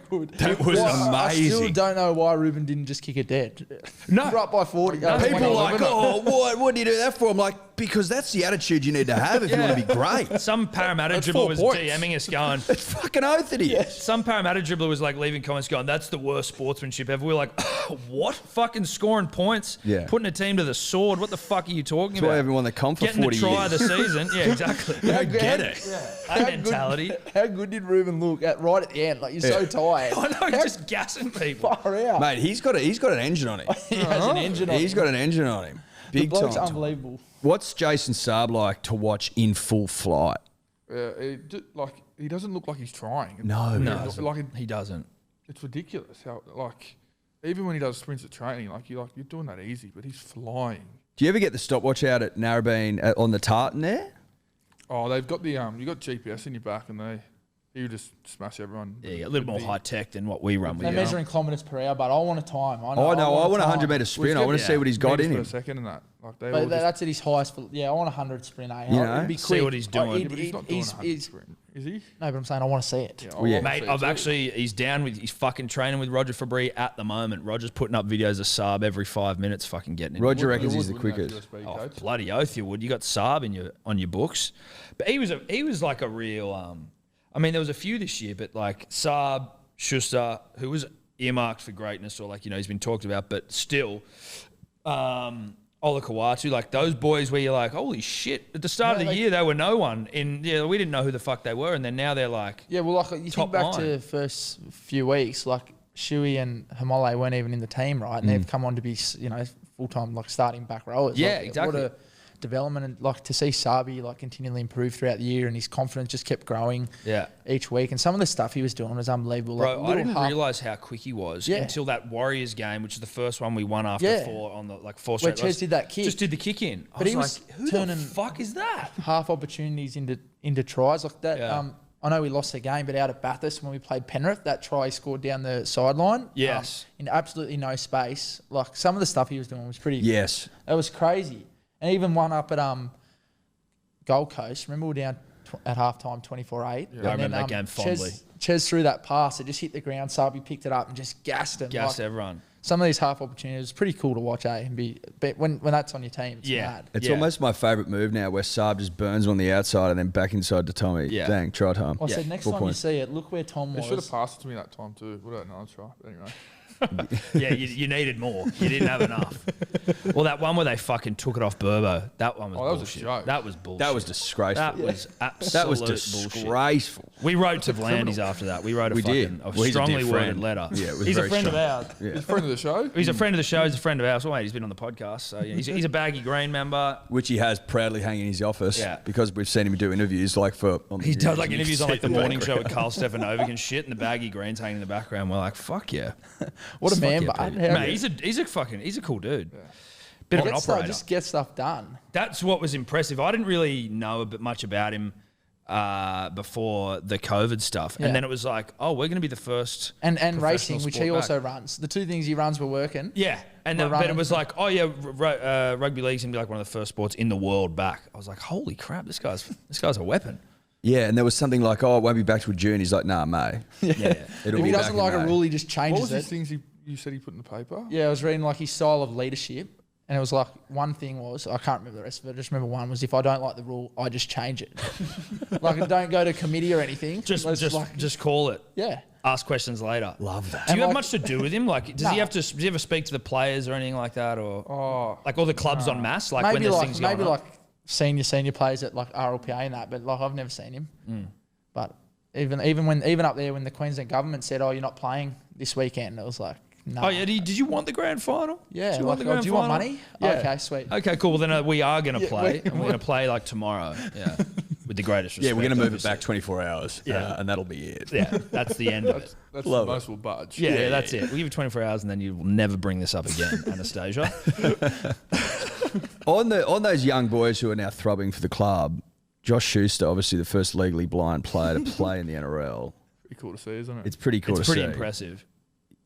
Good. That was I still amazing. don't know why Ruben didn't just kick it dead. No. Right by 40. No, People are like, 21. oh, what do you do that for? I'm like, because that's the attitude you need to have if you want to be great. Some Parramatta That's dribbler 4 was points. DMing us going, It's fucking oath it is. some Parramatta dribbler was like leaving comments going, that's the worst sportsmanship ever. We were like, what? Fucking scoring points? Yeah. Putting a team to the sword? What the fuck are you talking That's about? why everyone that come for Getting 40 the try years. of the season. Yeah, exactly. I get it. That mentality. How good did Ruben look right at the end? Like, you're so tired. I know, just gassing people. Far out. Mate, he's got an engine on him. He has an engine on He's him. got an engine on him. The Big bloke's time. unbelievable. What's Jason Saab like to watch in full flight? He doesn't look like he's trying. No. He doesn't. It's ridiculous how even when he does sprints at training, you're doing that easy, but he's flying. Do you ever get the stopwatch out at Narrabeen on the tartan there? Oh, they've got you got GPS in your back, and he would just smash everyone. Yeah, a little more high tech than what we run with. They're measuring kilometres per hour, but I want a time. I Oh, no, I want a time. 100 metre sprint. I want to see what he's got Meters in per him. second and that. But that's at his highest. I want a 100 sprint. You know, It'd be see quick. what he's doing. Yeah, but he's not doing a 100 sprint, is he? No, but I'm saying I want to see it. Yeah, Well, yeah. Mate, he's fucking training with Roger Fabry at the moment. Roger's putting up videos of Saab every 5 minutes, fucking getting in. Roger reckons he's the Wouldn't have quickest. USB Oh, codes. bloody oath you would. You got Saab on your books. But he was like a real I mean, there was a few this year, but like Saab, Schuster, who was earmarked for greatness or like, he's been talked about, but still, Olakau'atu, like those boys where you're like, holy shit, at the start of the year, they were no one. We didn't know who the fuck they were. And then now they're like, yeah, well, like you think back to the first few weeks, like Shuey and Hamole weren't even in the team, right? And they've come on to be, full-time, like starting back rowers. Yeah, like, exactly. What a development, and like to see Sabi like continually improve throughout the year, and his confidence just kept growing each week. And some of the stuff he was doing was unbelievable. Bro, I didn't realise how quick he was until that Warriors game, which is the first one we won after four on the four straight. Where Ches did that kick. Just did the kick in. But he was like, who the fuck is that? Half opportunities into tries like that. Yeah. I know we lost the game, but out at Bathurst when we played Penrith, that try he scored down the sideline. Yes. In absolutely no space. Like some of the stuff he was doing was pretty. Yes. It was crazy. And even one up at Gold Coast. Remember we were down at halftime 24-8. Yeah. I remember that game fondly. Ches threw that pass. It just hit the ground. Sabi picked it up and just gassed him. Gassed everyone. Some of these half opportunities, it's pretty cool to watch, but when that's on your team, it's mad. It's almost my favourite move now where Saab just burns on the outside and then back inside to Tommy. Yeah. Dang, try time. I said next time you see it, look where Tom was. They should have passed it to me that time too. Would have had another try. But anyway. Yeah, you needed more. You didn't have enough. Well, that one where they fucking took it off Burbo, that one was bullshit. That was bullshit. That was disgraceful. That was absolute That was bullshit. disgraceful. We wrote to Vlandis after that. We wrote a strongly worded letter. Yeah, it was he's a very friend strong. of ours. Yeah. He's a friend of the show. He's a friend of the show. He's a friend of ours. Well, mate, he's been on the podcast. So he's a baggy green member. Which he has proudly hanging in his office. Yeah. Because we've seen him do interviews He does like interviews on like the morning show with Carl Stefanovic and shit, and the baggy green's hanging in the background. We're like, fuck yeah. What a man, yeah, bud. mate, he's a cool dude. Bit of an operator. Just get stuff done. That's what was impressive. I didn't really know much about him before the COVID stuff, and then it was like, oh, we're going to be the first and professional racing, which sport he back. also runs. The two things he runs were working. Yeah, and but it was like, oh yeah, rugby league's going to be like one of the first sports in the world back. I was like, holy crap, this guy's a weapon. Yeah, and there was something like, oh, it won't be back till June. He's like, nah, May. Yeah. If he doesn't like a rule, he just changes What was it. these things you said he put in the paper? Yeah, I was reading like his style of leadership, and it was like one thing was, I can't remember the rest of it, I just remember one was, if I don't like the rule, I just change it. Like, don't go to committee or anything. Just call it. Yeah. Ask questions later. Love that. Do you have much to do with him? Like, does he ever speak to the players or anything like that, or like all the clubs en masse? Like when there's things going on? Maybe like senior players at like RLPA and that, but like I've never seen him. But even up there when the Queensland government said, "Oh, you're not playing this weekend," it was like, no. Oh yeah, did you want the grand final? Yeah. Do you like, want the grand do you want final? money? Yeah. Okay, sweet. Okay, cool. Well, then we are going to play, and we're going to play like tomorrow. Yeah, with the greatest respect. Yeah, we're going to move it obviously. back 24 hours. Yeah. And that'll be it. Yeah, that's the end of it. That's Love the it. most will budge. Yeah, that's it. We'll give you 24 hours, and then you will never bring this up again, Anastasia. On those young boys who are now throbbing for the club, Josh Schuster, obviously the first legally blind player to play in the NRL. Pretty cool to see, isn't it? It's pretty cool It's to pretty see. impressive.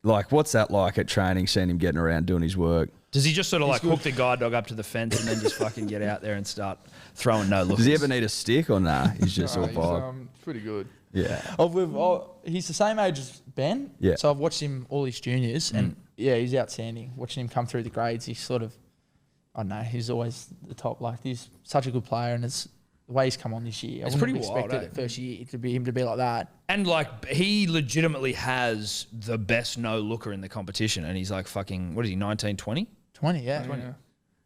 Like, what's that like at training, seeing him getting around doing his work? Does he just sort of like hook the guide dog up to the fence and then just fucking get out there and start throwing no lookers? Does he ever need a stick or nah? He's just all He's vibe. pretty good. Yeah. He's the same age as Ben. Yeah. So I've watched him all his juniors, and yeah, he's outstanding. Watching him come through the grades, he's sort of, I don't know, he's always the top. Like, he's such a good player, and it's the way he's come on this year. I wouldn't pretty have expected wild, it first year to be him to be like that. And like he legitimately has the best no looker in the competition, and he's like fucking what is he 19, 20? 20, yeah. 20. Yeah.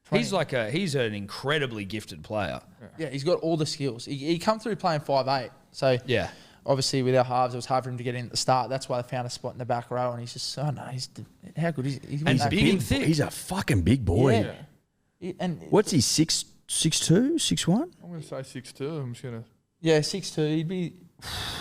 20. He's an incredibly gifted player. Yeah, he's got all the skills. He come through playing 5'8", so Yeah. obviously with our halves, it was hard for him to get in at the start. That's why they found a spot in the back row, and he's just, oh no, how good is he? And he's big and thick. He's a fucking big boy. Yeah. And What's he, 6'2", 6'1"? I'm going to say 6'2". I'm just going to yeah, 6'2", he'd be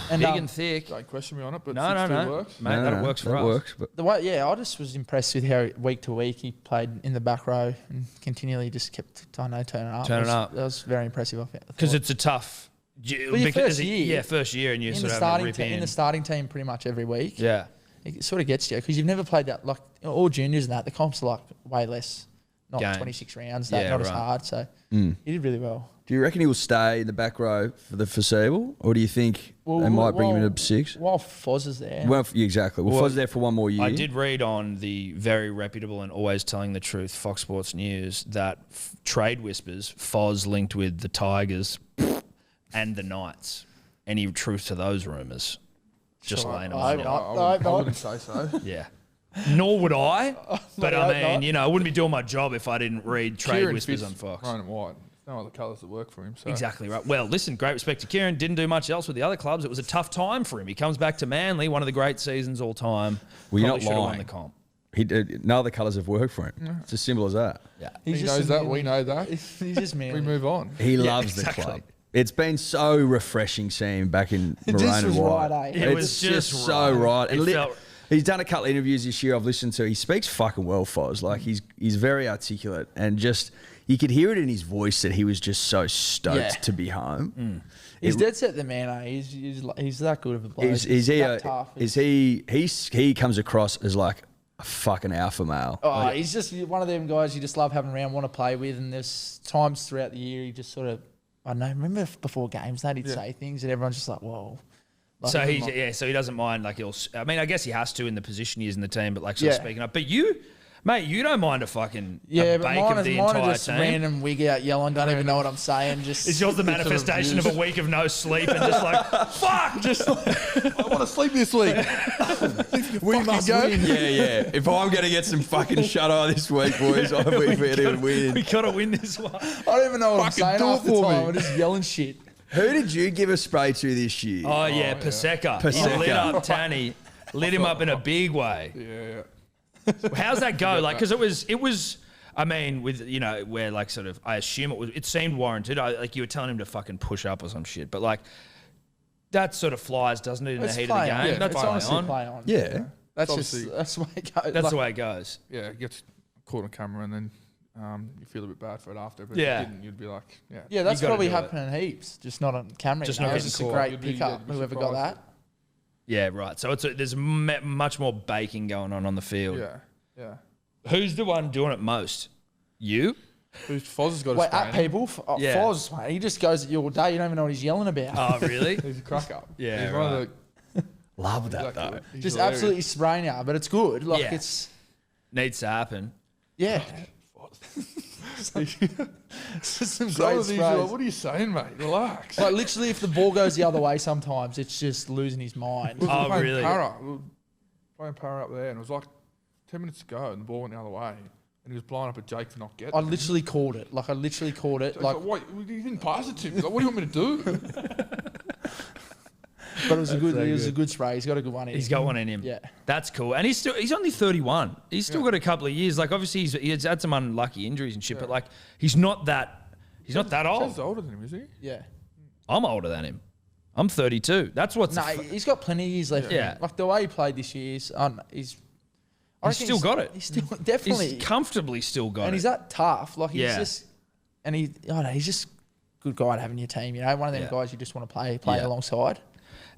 and Big and thick. don't question me on it, but No, 6'2" works. Mate, that works for us. Works, but the way, yeah, I just was impressed with how week to week he played in the back row and continually just kept, turning up. That was very impressive. Because it's a tough. Your first year. Yeah, first year, and you in sort the of have starting to rip in. in the starting team pretty much every week. Yeah. It sort of gets you because you've never played that. Like all juniors and that, the comps are like way less, not Games. 26 rounds. Yeah, Not as right. hard. So he did really well. do you reckon he will stay in the back row for the foreseeable, or do you think they might bring him to 6? While Foz is there. Well, exactly. Well, Foz there for one more year. I did read on the very reputable and always telling the truth Fox Sports News that trade whispers Foz linked with the Tigers and the Knights. Any truth to those rumours? Just laying them on you. I wouldn't say so. Yeah. Nor would I. But I mean, not. you know, I wouldn't be doing my job if I didn't read trade Kieran whispers fits on Fox. Maroon and white. There's no other colours that work for him. So. Exactly right. Well, listen, great respect to Kieran. Didn't do much else with the other clubs. It was a tough time for him. He comes back to Manly, one of the great seasons all time. Well, you're Probably not should have won lying. the comp. No other colours have worked for him. It's as simple as that. Yeah. He knows that. We know that. He's just man. We move on. He loves exactly. the club. It's been so refreshing seeing him back in maroon This and was white. right, eh? It It's was just just so right. It And felt- he's done a couple of interviews this year I've listened to. He speaks fucking well, Foz. Like he's very articulate and just you could hear it in his voice that he was just so stoked Yeah. to be home. He's dead set the man, eh? He's that good of a bloke. He comes across as like a fucking alpha male. Oh, he's just one of them guys you just love having around, want to play with, and there's times throughout the year he just sort of, I don't know, remember before games that he'd say things and everyone's just like, whoa. Like, So he doesn't mind. Like I mean, I guess he has to in the position he is in the team, but like sort of speaking up. But you, mate, you don't mind a fucking yeah, a but bake mine of the are entire just team. random wig out yelling, don't even know what I'm saying. Just Is yours the manifestation of a week of no sleep and just like fuck? Just I want to sleep this week. we must go. Yeah. If I'm going to get some fucking shut-eye this week, boys, I think we're going to win. we gotta win this one. I don't even know what I'm Fucking saying do it half the for time. me. I'm just yelling shit. Who did you give a spray to this year? Oh yeah, Paseka. He Paseka. lit up Tanny, lit him up in a big way. Yeah. How's that go? Like, because it was. I mean, with where like sort of, I assume it seemed warranted. Like you were telling him to fucking push up or some shit, but like that sort of flies, doesn't it, in the heat of the play game? on. Yeah, That's it's play honestly on. play on. Yeah. That's Obviously- just that's the way it goes. That's Like, the way it goes. Yeah, it gets caught on camera and then you feel a bit bad for it after. But Yeah. if you didn't, you'd be like, yeah. Yeah, that's You gotta probably do it. happening heaps, just not on camera. Just you know, not it's getting just a caught. great You'd be- pickup. you'd be Whoever got surprised. that. Yeah, right. So there's much more baking going on the field. Yeah. Who's the one doing it most? You? Who's Foz has got Wait, a at sprain. people, Yeah. Foz, mate, he just goes at you all day. You don't even know what he's yelling about. Oh, really? He's a crack up. Yeah, He's one of right. the, Love that, exactly. though. He's Just hilarious. absolutely spraying you, but it's good. Like Yeah. it's Needs to happen. yeah. It's just some Some great of these, you're sprays. like, what are you saying, mate? Relax. Like literally, if the ball goes the other way, sometimes it's just losing his mind. We were Oh, playing really? Para. We were playing Para up there, and it was like 10 minutes to go, and the ball went the other way, and he was blowing up at Jake for not getting I it. literally called it. Like I literally called it. Jake's Like, like, wait, you didn't pass it to me. Like, what do you want me to do? but it was a good spray. He's got a good one in. He's got one in him. Yeah. That's cool. And he's only 31. He's still got a couple of years. Like obviously he's had some unlucky injuries and shit, but like he's not that old. He's older than him, is he? Yeah. I'm older than him. I'm 32. That's what's No, he's got plenty of years left. Yeah. Like the way he played this year is, I reckon still got it. He's still definitely, he's comfortably still got and it. he's that tough. Like he's Yeah. just, and I don't know, he's just a good guy to have in your team. You know, one of them Yeah. guys you just want to play Yeah. alongside.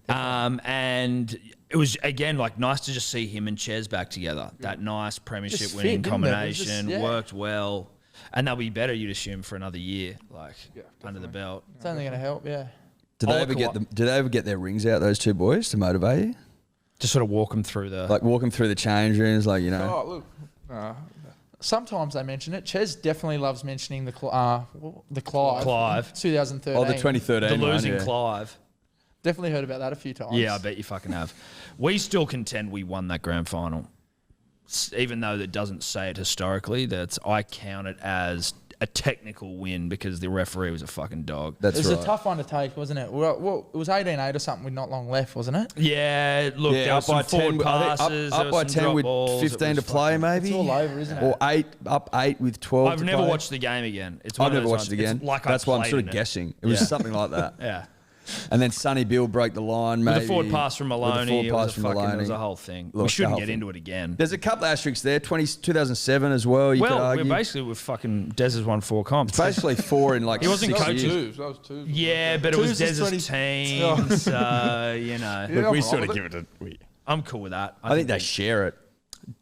And it was again like nice to just see him and Ches back together. That nice premiership Just winning fit, didn't it? It was combination just- yeah. worked well, and they'll be better, you'd assume, for another year, like under the belt. It's only going to help. Yeah. Did they ever get their rings out, those two boys, to motivate you? Just sort of walk them through the. Like walking through the change rooms, like, you know. Oh, look. Nah. Sometimes they mention it. Ches definitely loves mentioning the Clive. 2013. Oh, the 2013 the losing one, yeah. Clive. Definitely heard about that a few times. Yeah, I bet you fucking have. We still contend we won that grand final. Even though that doesn't say it historically, I count it as a technical win because the referee was a fucking dog. It That's was right. a tough one to take, wasn't it? Well, it was 18-8 or something with not long left, wasn't it? Yeah, look, there was some forward passes, up there by was 10 some with drop balls. 15 It to was play, fucking- maybe. It's all over, isn't it? Or up 8 with 12 I've to never play. watched the game again. It's one I've of never those watched it ones- again. it's like That's I why I'm played sort in of it. guessing. It was Yeah. something like that. Yeah. And then Sonny Bill broke the line, maybe. With a forward pass from Maloney, it was a whole thing. Look, We shouldn't the whole get thing. into it again. There's a couple of asterisks there. 2007 as well, you could Well, argue. we're basically with fucking Des has won 4 comps. Basically 4 in like He wasn't 6 coaching. years. That was two. Yeah, but it was Twos is Des's 20 team, so, you know. Yeah, I'm We right sort of with give it. it a... I'm cool with that. I think they share it.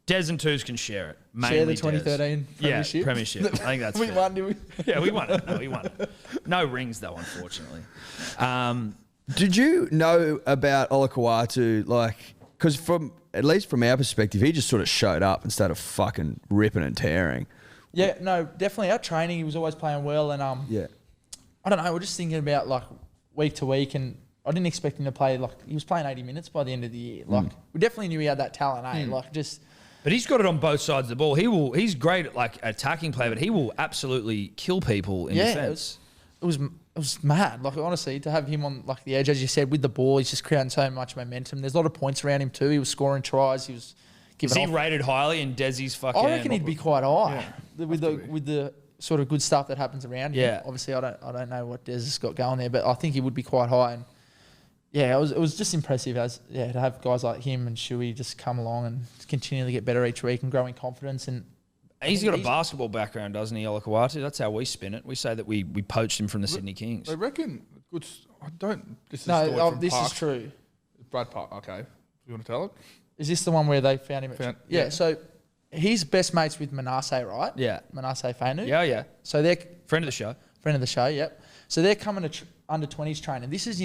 Des and Twos can share it. Mainly Share the Des. 2013 premiership. Yeah, premiership. I think that's we fair. won, did we? Yeah, we won it. No, we won it. No rings, though, unfortunately. Did you know about Olakau'atu? Like, because at least from our perspective, he just sort of showed up and started fucking ripping and tearing. Yeah, no, definitely. At training, he was always playing well, and Yeah. I don't know. We're just thinking about like week to week, and I didn't expect him to play like he was playing 80 minutes by the end of the year. Like we definitely knew he had that talent, eh? Like just. But But he's got it on both sides of the ball. He's great at like attacking play, but he will absolutely kill people in defence. It was mad. Like honestly, to have him on like the edge, as you said, with the ball, he's just creating so much momentum. There's a lot of points around him too. He was scoring tries. He was giving. Is he rated highly in Desi's fucking? I reckon he'd be quite high with the sort of good stuff that happens around him. Yeah. Obviously, I don't know what Des has got going there, but I think he would be quite high. And yeah, it was just impressive to have guys like him and Shuey just come along and continually get better each week and grow in confidence. And he's got a basketball background, doesn't he, Olakau'atu? That's how we spin it. We say that we poached him from the Sydney Kings. I reckon good. I don't. This is this is true. Brad Park. Okay, you want to tell it? Is this the one where they found him? Yeah. So he's best mates with Manasseh, right? Yeah. Manasseh Fainu. Yeah. So they're friend of the show. Friend of the show. Yep. So they're coming to under 20s training. This is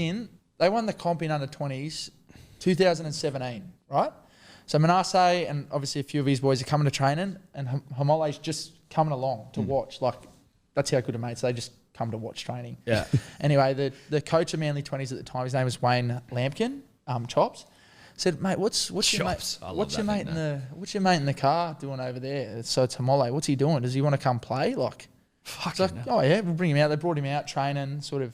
they won the comp in under 20s, 2017, right? So Manasseh and obviously a few of his boys are coming to training, and Hamole's just coming along to watch. Like that's how good a mates. They just come to watch training. Yeah. Anyway, the coach of Manly 20s at the time, his name was Wayne Lampkin, Chops, said, mate, what's your mate in the car doing over there? So it's Hamole. What's he doing? Does he want to come play? Like, oh yeah, we'll bring him out. They brought him out training, sort of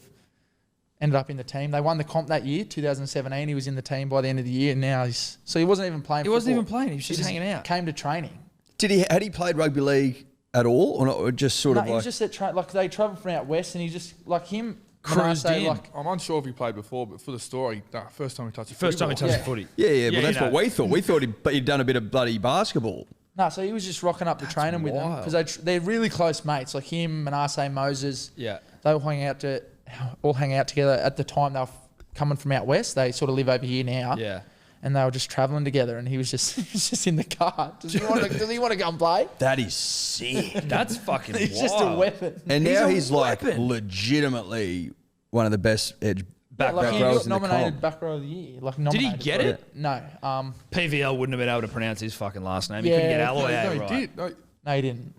ended up in the team. They won the comp that year, 2017. He was in the team by the end of the year. And now he wasn't even playing. He wasn't even playing. He was just hanging out. Came to training. Had he played rugby league at all, or not? Or just sort of he was just at like they travelled from out west, and he just like him. Cruised in. Like, I'm unsure if he played before, but for the story, first time he touched the footy. Yeah, but that's what we thought. We thought he'd done a bit of bloody basketball. No, so he was just rocking up to training with them because they're really close mates. Like him, Manasseh, Moses. Yeah, they all hang out together. At the time, they were coming from out west. They sort of live over here now. Yeah, and they were just travelling together. And he was just in the car. Does he want to go and play? That is sick. That's fucking. He's wild. just a weapon. And now he's like legitimately one of the best edge back like he rows got nominated back row of the year. Like did he get it? No. PVL wouldn't have been able to pronounce his fucking last name. He couldn't get Alloy out right. He did. No, he didn't.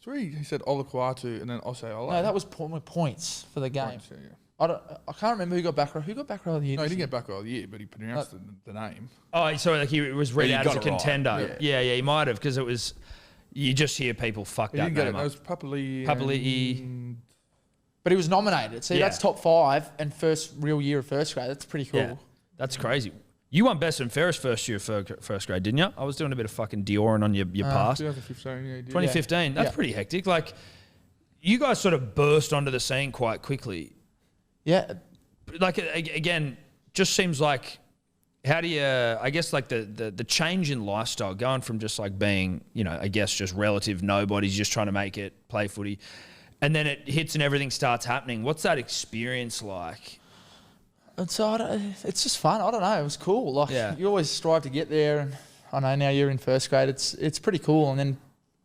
He said Olakau'atu and then I'll say Ola. No, that was points for the game. Points, yeah. I can't remember who got back row. Who got back row of the year? No, he didn't get back row of the year, but he pronounced the name. Oh, so like he was read out as a contender. Right. Yeah, he might have because it was. You just hear people fuck that name up. It was Papali'i. But he was nominated. See, that's top 5 and first real year of first grade. That's pretty cool. Yeah, that's crazy. You won best and fairest first year of first grade, didn't you? I was doing a bit of fucking Diorin on your pass. 2015, yeah, 2015. That's pretty hectic. Like, you guys sort of burst onto the scene quite quickly. Yeah. Like, again, just seems like, how do you, I guess, like the change in lifestyle, going from just like being, I guess just relative nobodies, just trying to make it, play footy, and then it hits and everything starts happening. What's that experience like? It's just fun. I don't know. It was cool. Like you always strive to get there, and I know now you're in first grade. It's pretty cool, and then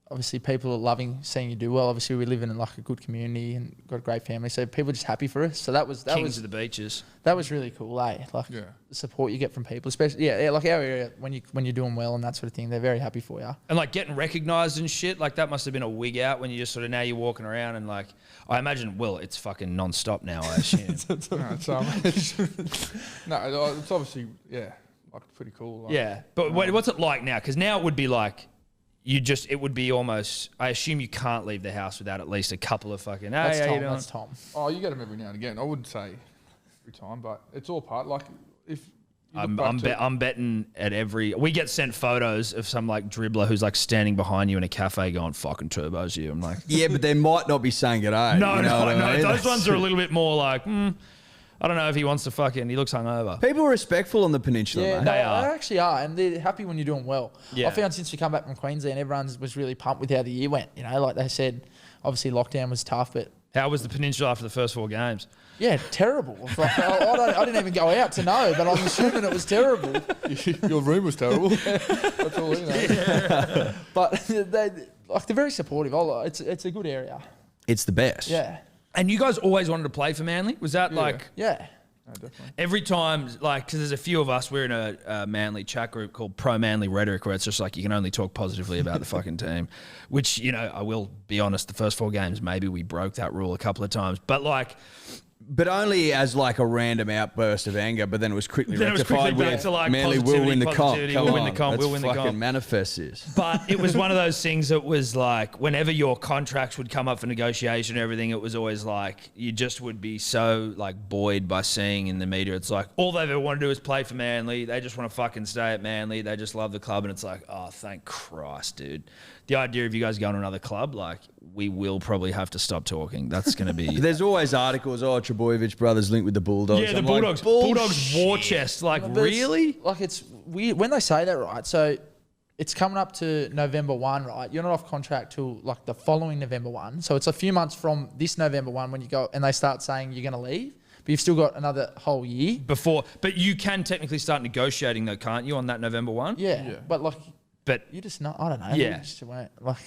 obviously people are loving seeing you do well. Obviously we live in like a good community and got a great family, so people are just happy for us. So that was Kings of the beaches. That was really cool, eh? Like the support you get from people, especially like our area when you're doing well and that sort of thing. They're very happy for you. And like getting recognised and shit, like that must have been a wig out when you just sort of now you're walking around and like I imagine it's fucking non-stop now. I assume. No, it's obviously like pretty cool. Like, but what's it like now? Because now it would be like. It would be almost, I assume you can't leave the house without at least a couple of fucking, That's Tom. Oh, you get them every now and again. I wouldn't say every time, but it's all part. Like, if I'm betting at every, we get sent photos of some like dribbler who's like standing behind you in a cafe going, fucking Turbo's you. I'm like, yeah, but they might not be saying it, eh? No. Those ones are a little bit more like, I don't know if he wants to he looks hungover. People are respectful on the peninsula, mate. They actually are, and they're happy when you're doing well. Yeah. I found since we come back from Queensland, everyone was really pumped with how the year went. Like they said, obviously lockdown was tough, but... How was the peninsula after the first 4 games? Yeah, terrible. Like, I didn't even go out to know, but I'm assuming it was terrible. Your room was terrible. That's all we know. Yeah. But they're very supportive. It's a good area. It's the best. Yeah. And you guys always wanted to play for Manly? Was that like... Yeah. No, definitely. Every time, like, because there's a few of us, we're in a Manly chat group called Pro Manly Rhetoric, where it's just like you can only talk positively about the fucking team, which, I will be honest, the first 4 games, maybe we broke that rule a couple of times. But, like, But only as like a random outburst of anger, but then it was quickly Then it was rectified quickly back with to, like, Manly will positivity, win the comp. positivity, Come we'll on. win the comp, Let's we'll win the fucking comp. manifest this. But it was one of those things that was like, whenever your contracts would come up for negotiation and everything, it was always like, you just would be so like buoyed by seeing in the media. It's like, all they ever want to do is play for Manly. They just want to fucking stay at Manly. They just love the club. And it's like, oh, thank Christ, dude. The idea of you guys going to another club, like, we will probably have to stop talking. That's going to be... There's always articles, Trbojevic brothers linked with the Bulldogs. Yeah, the I'm Bulldogs. Like, Bulldogs war chest. Like, But really? Like, it's weird when they say that, right? So it's coming up to November 1, right? You're not off contract till like the following November 1. So it's a few months from this November 1 when you go and they start saying you're going to leave. But you've still got another whole year. But you can technically start negotiating though, can't you, on that November 1? Yeah. But like, But you just not, I don't know. Yeah. You just won't, like,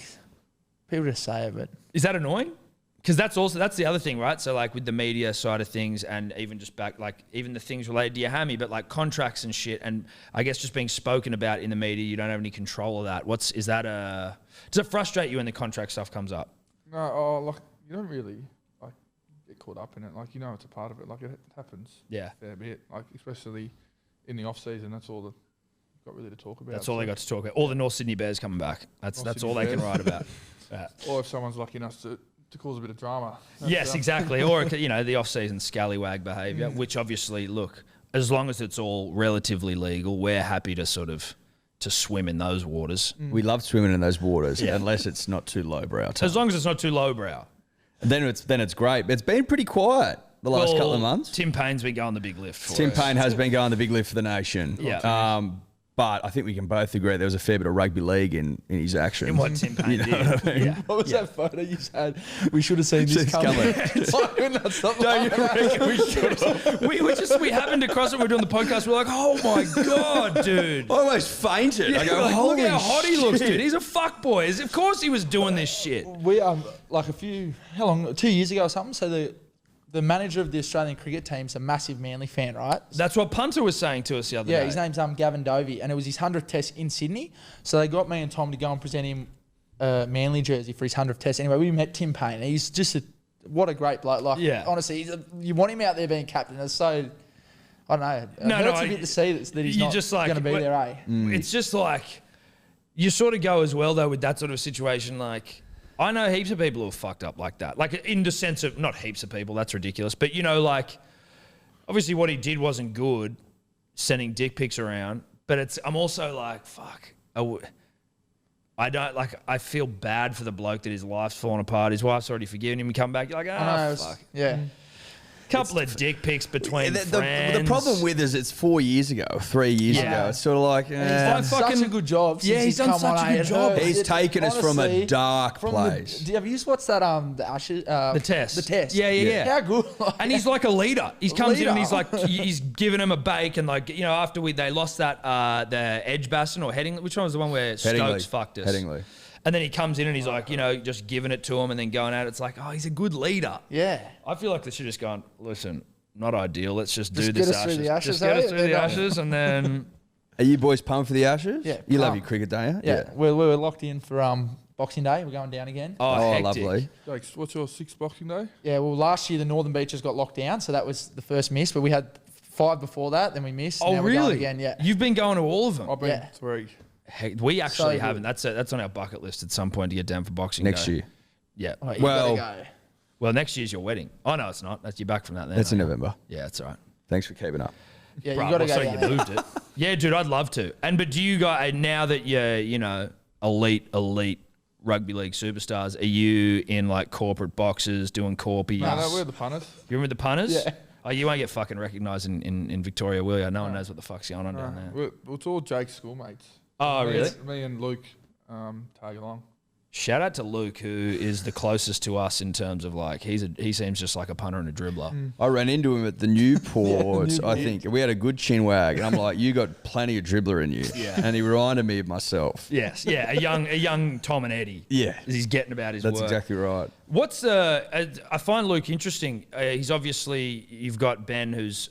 people just say it, but. is that annoying? Because that's the other thing, right? So like with the media side of things and even just back, like even the things related to your hammy, but like contracts and shit, and I guess just being spoken about in the media, you don't have any control of that. Does it frustrate you when the contract stuff comes up? No, like you don't really like get caught up in it. Like it's a part of it. Like it happens. Yeah. A fair bit. Like especially in the off season, that's all that you've got really to talk about. That's all they got to talk about. All the North Sydney Bears coming back. That's all they can write about. Yeah. Or if someone's lucky enough to cause a bit of drama. Yes, exactly. Or the off-season scallywag behaviour, which obviously, look, as long as it's all relatively legal, we're happy to to swim in those waters. We love swimming in those waters, unless it's not too lowbrow. As long as it's not too lowbrow. Then it's great. It's been pretty quiet the last couple of months. Tim Payne's been going the big lift for Tim us. Payne has been going the big lift for the nation. Yeah. But I think we can both agree there was a fair bit of rugby league in his actions. In what Tim Payne did. What I mean? Yeah. What was that photo you had? We should have seen this coming. Don't you reckon we should have? we happened to cross it. We're doing the podcast. We're like, oh my God, dude. I almost fainted. I go, Like, holy look how hot he looks, shit. dude. He's a fuckboy. Of course he was doing this shit. We like 2 years ago or something. So the manager of the Australian cricket team's a massive Manly fan, right? That's what Punter was saying to us the other day. Yeah, his name's Gavin Dovey, and it was his 100th test in Sydney. So they got me and Tom to go and present him a Manly jersey for his 100th test. Anyway, we met Tim Payne. He's just what a great bloke. Like, honestly, you want him out there being captain. It's so, I don't know. It hurts a bit to see that he's not going to be there, eh? It's just like, you sort of go as well, though, with that sort of situation, like, I know heaps of people who are fucked up like that. Like, in the sense of, not heaps of people, that's ridiculous. But, like, obviously what he did wasn't good, sending dick pics around. But I'm also like, fuck. I feel bad for the bloke that his life's fallen apart. His wife's already forgiven him. You come back, you're like, fuck. Yeah. Couple of dick pics between friends. The problem with is it's 4 years ago, 3 years ago. It's sort of like, He's done such a good job. Yeah, he's done such a good job. He's taken us from a dark place. Have you watched that the Ashes? The test. The test. Yeah. How good? And he's like a leader. He comes in and he's leader. like, he's giving him a bake, and like, after they lost that the Edgbaston or Headingley, which one was the one where Stokes fucked us? Headingley. And then he comes in and he's like, just giving it to him and then going at it. It's like, oh, he's a good leader. Yeah. I feel like they should have just gone, listen, not ideal. Let's just do get this us through the Ashes, Just get us through the eh? Ashes, and then Are you boys pumped for the Ashes? Yeah, You love pumped. your cricket, don't you? Yeah. We're locked in for Boxing Day. We're going down again. oh, Oh, hectic. lovely. Jakes, what's your sixth Boxing Day? Yeah, well, last year the Northern Beaches got locked down, so that was the first miss. But we had 5 before that, then we missed. Oh, now we're going really? again, yeah. You've been going to all of them. I've been Yeah. 3. Heck, we actually So haven't. good. That's on our bucket list at some point to get down for Boxing Next Day. year. Yeah. Oh, you Well- gotta go. Well, next year's your wedding. Oh, no, it's not. You're back from that then. That's in aren't you? November. Yeah, that's all right. Thanks for keeping up. Yeah, Bruh, you got to well, go so down you there. moved it. Yeah, dude, I'd love to. But do you guys, now that you're, elite rugby league superstars, are you in like corporate boxes doing corpies? No, we're the punters. You remember the punters? Yeah. Oh, you won't get fucking recognised in Victoria, will you? No one knows what the fuck's going on down there. It's all Jake's schoolmates. Oh, really? Me and Luke tag along. Shout out to Luke, who is the closest to us in terms of like he seems just like a punter and a dribbler. I ran into him at the Newport, I think. We had a good chin wag. And I'm like, you got plenty of dribbler in you. Yeah. And he reminded me of myself. Yes, yeah, a young Tom and Eddie. Yeah. as he's getting about his That's work. exactly right. What's I find Luke interesting. He's obviously, you've got Ben who's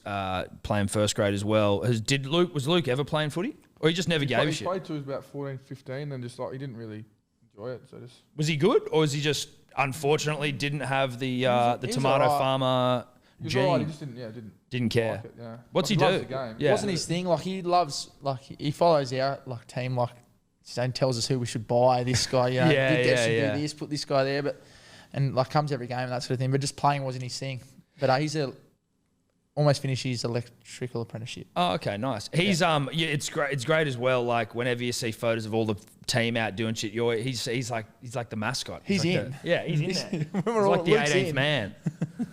playing first grade as well. Was Luke ever playing footy, or he just never gave a He shit? played till he was about 14, 15, and just like he didn't really enjoy it. So just Was he good, or was he just unfortunately didn't have the was tomato alright. farmer He was gene. alright, he just didn't care. like it, yeah. What's Like, he loves do? the game. Yeah. Wasn't his thing. Like he loves, like he follows our like team, like and tells us who we should buy. This guy, you know, do this, put this guy there, and like comes every game and that sort of thing. But just playing wasn't his thing. But he's almost finished his electrical apprenticeship. Oh, okay, nice. He's it's great. It's great as well. Like whenever you see photos of all the team out doing shit, he's like the mascot. He's like in. He's in there. He's We're all- like the Luke's 18th in. man.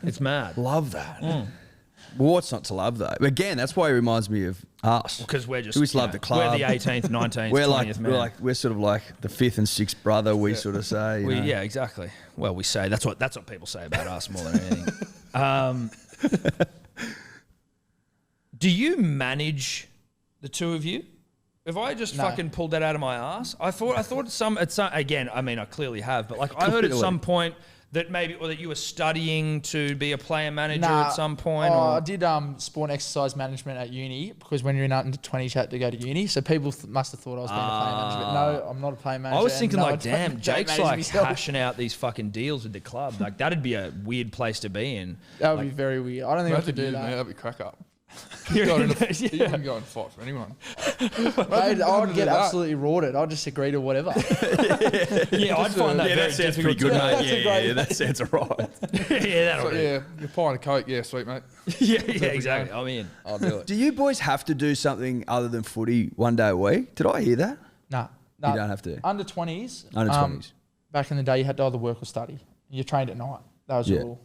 It's mad. Love that. Well, what's not to love though? Again, that's why he reminds me of us. Because we're just We just love the club. We're the 18th, 19th, We're 20th man. we're sort of like the fifth and sixth brother. We sort of say. You know. Yeah, exactly. Well, we say that's what people say about us more than anything. Do you manage the two of you? Have I just fucking pulled that out of my ass? I thought at some again. I mean, I clearly have, but like I heard at some point that maybe or that you were studying to be a player manager at some point. I did sport and exercise management at uni because when you're in under 20s, you had to go to uni. So people must have thought I was being a player manager. But no, I'm not a player manager. I was thinking and no, like, I don't- damn, don't Jake's manage like myself. hashing out these fucking deals with the club. Like that'd be a weird place to be in. That would be very weird. I don't think I could Imagine do you, that. mate, that'd be crack up. You're You in there, can go and fight for anyone. Mate, I would do get that. absolutely rorted. I'd just agree to whatever. Yeah, I'd find that very difficult. pretty good, to- mate. Yeah, that sounds alright. Yeah, that'll So, do. yeah, you're pint of Coke, yeah, sweet, mate. Yeah, exactly. I'm in. I'll do it. Do you boys have to do something other than footy one day a week? Did I hear that? Nah. You don't have to. Under 20s. Under 20s. Back in the day, you had to either work or study. You trained at night. That was the Yeah. rule.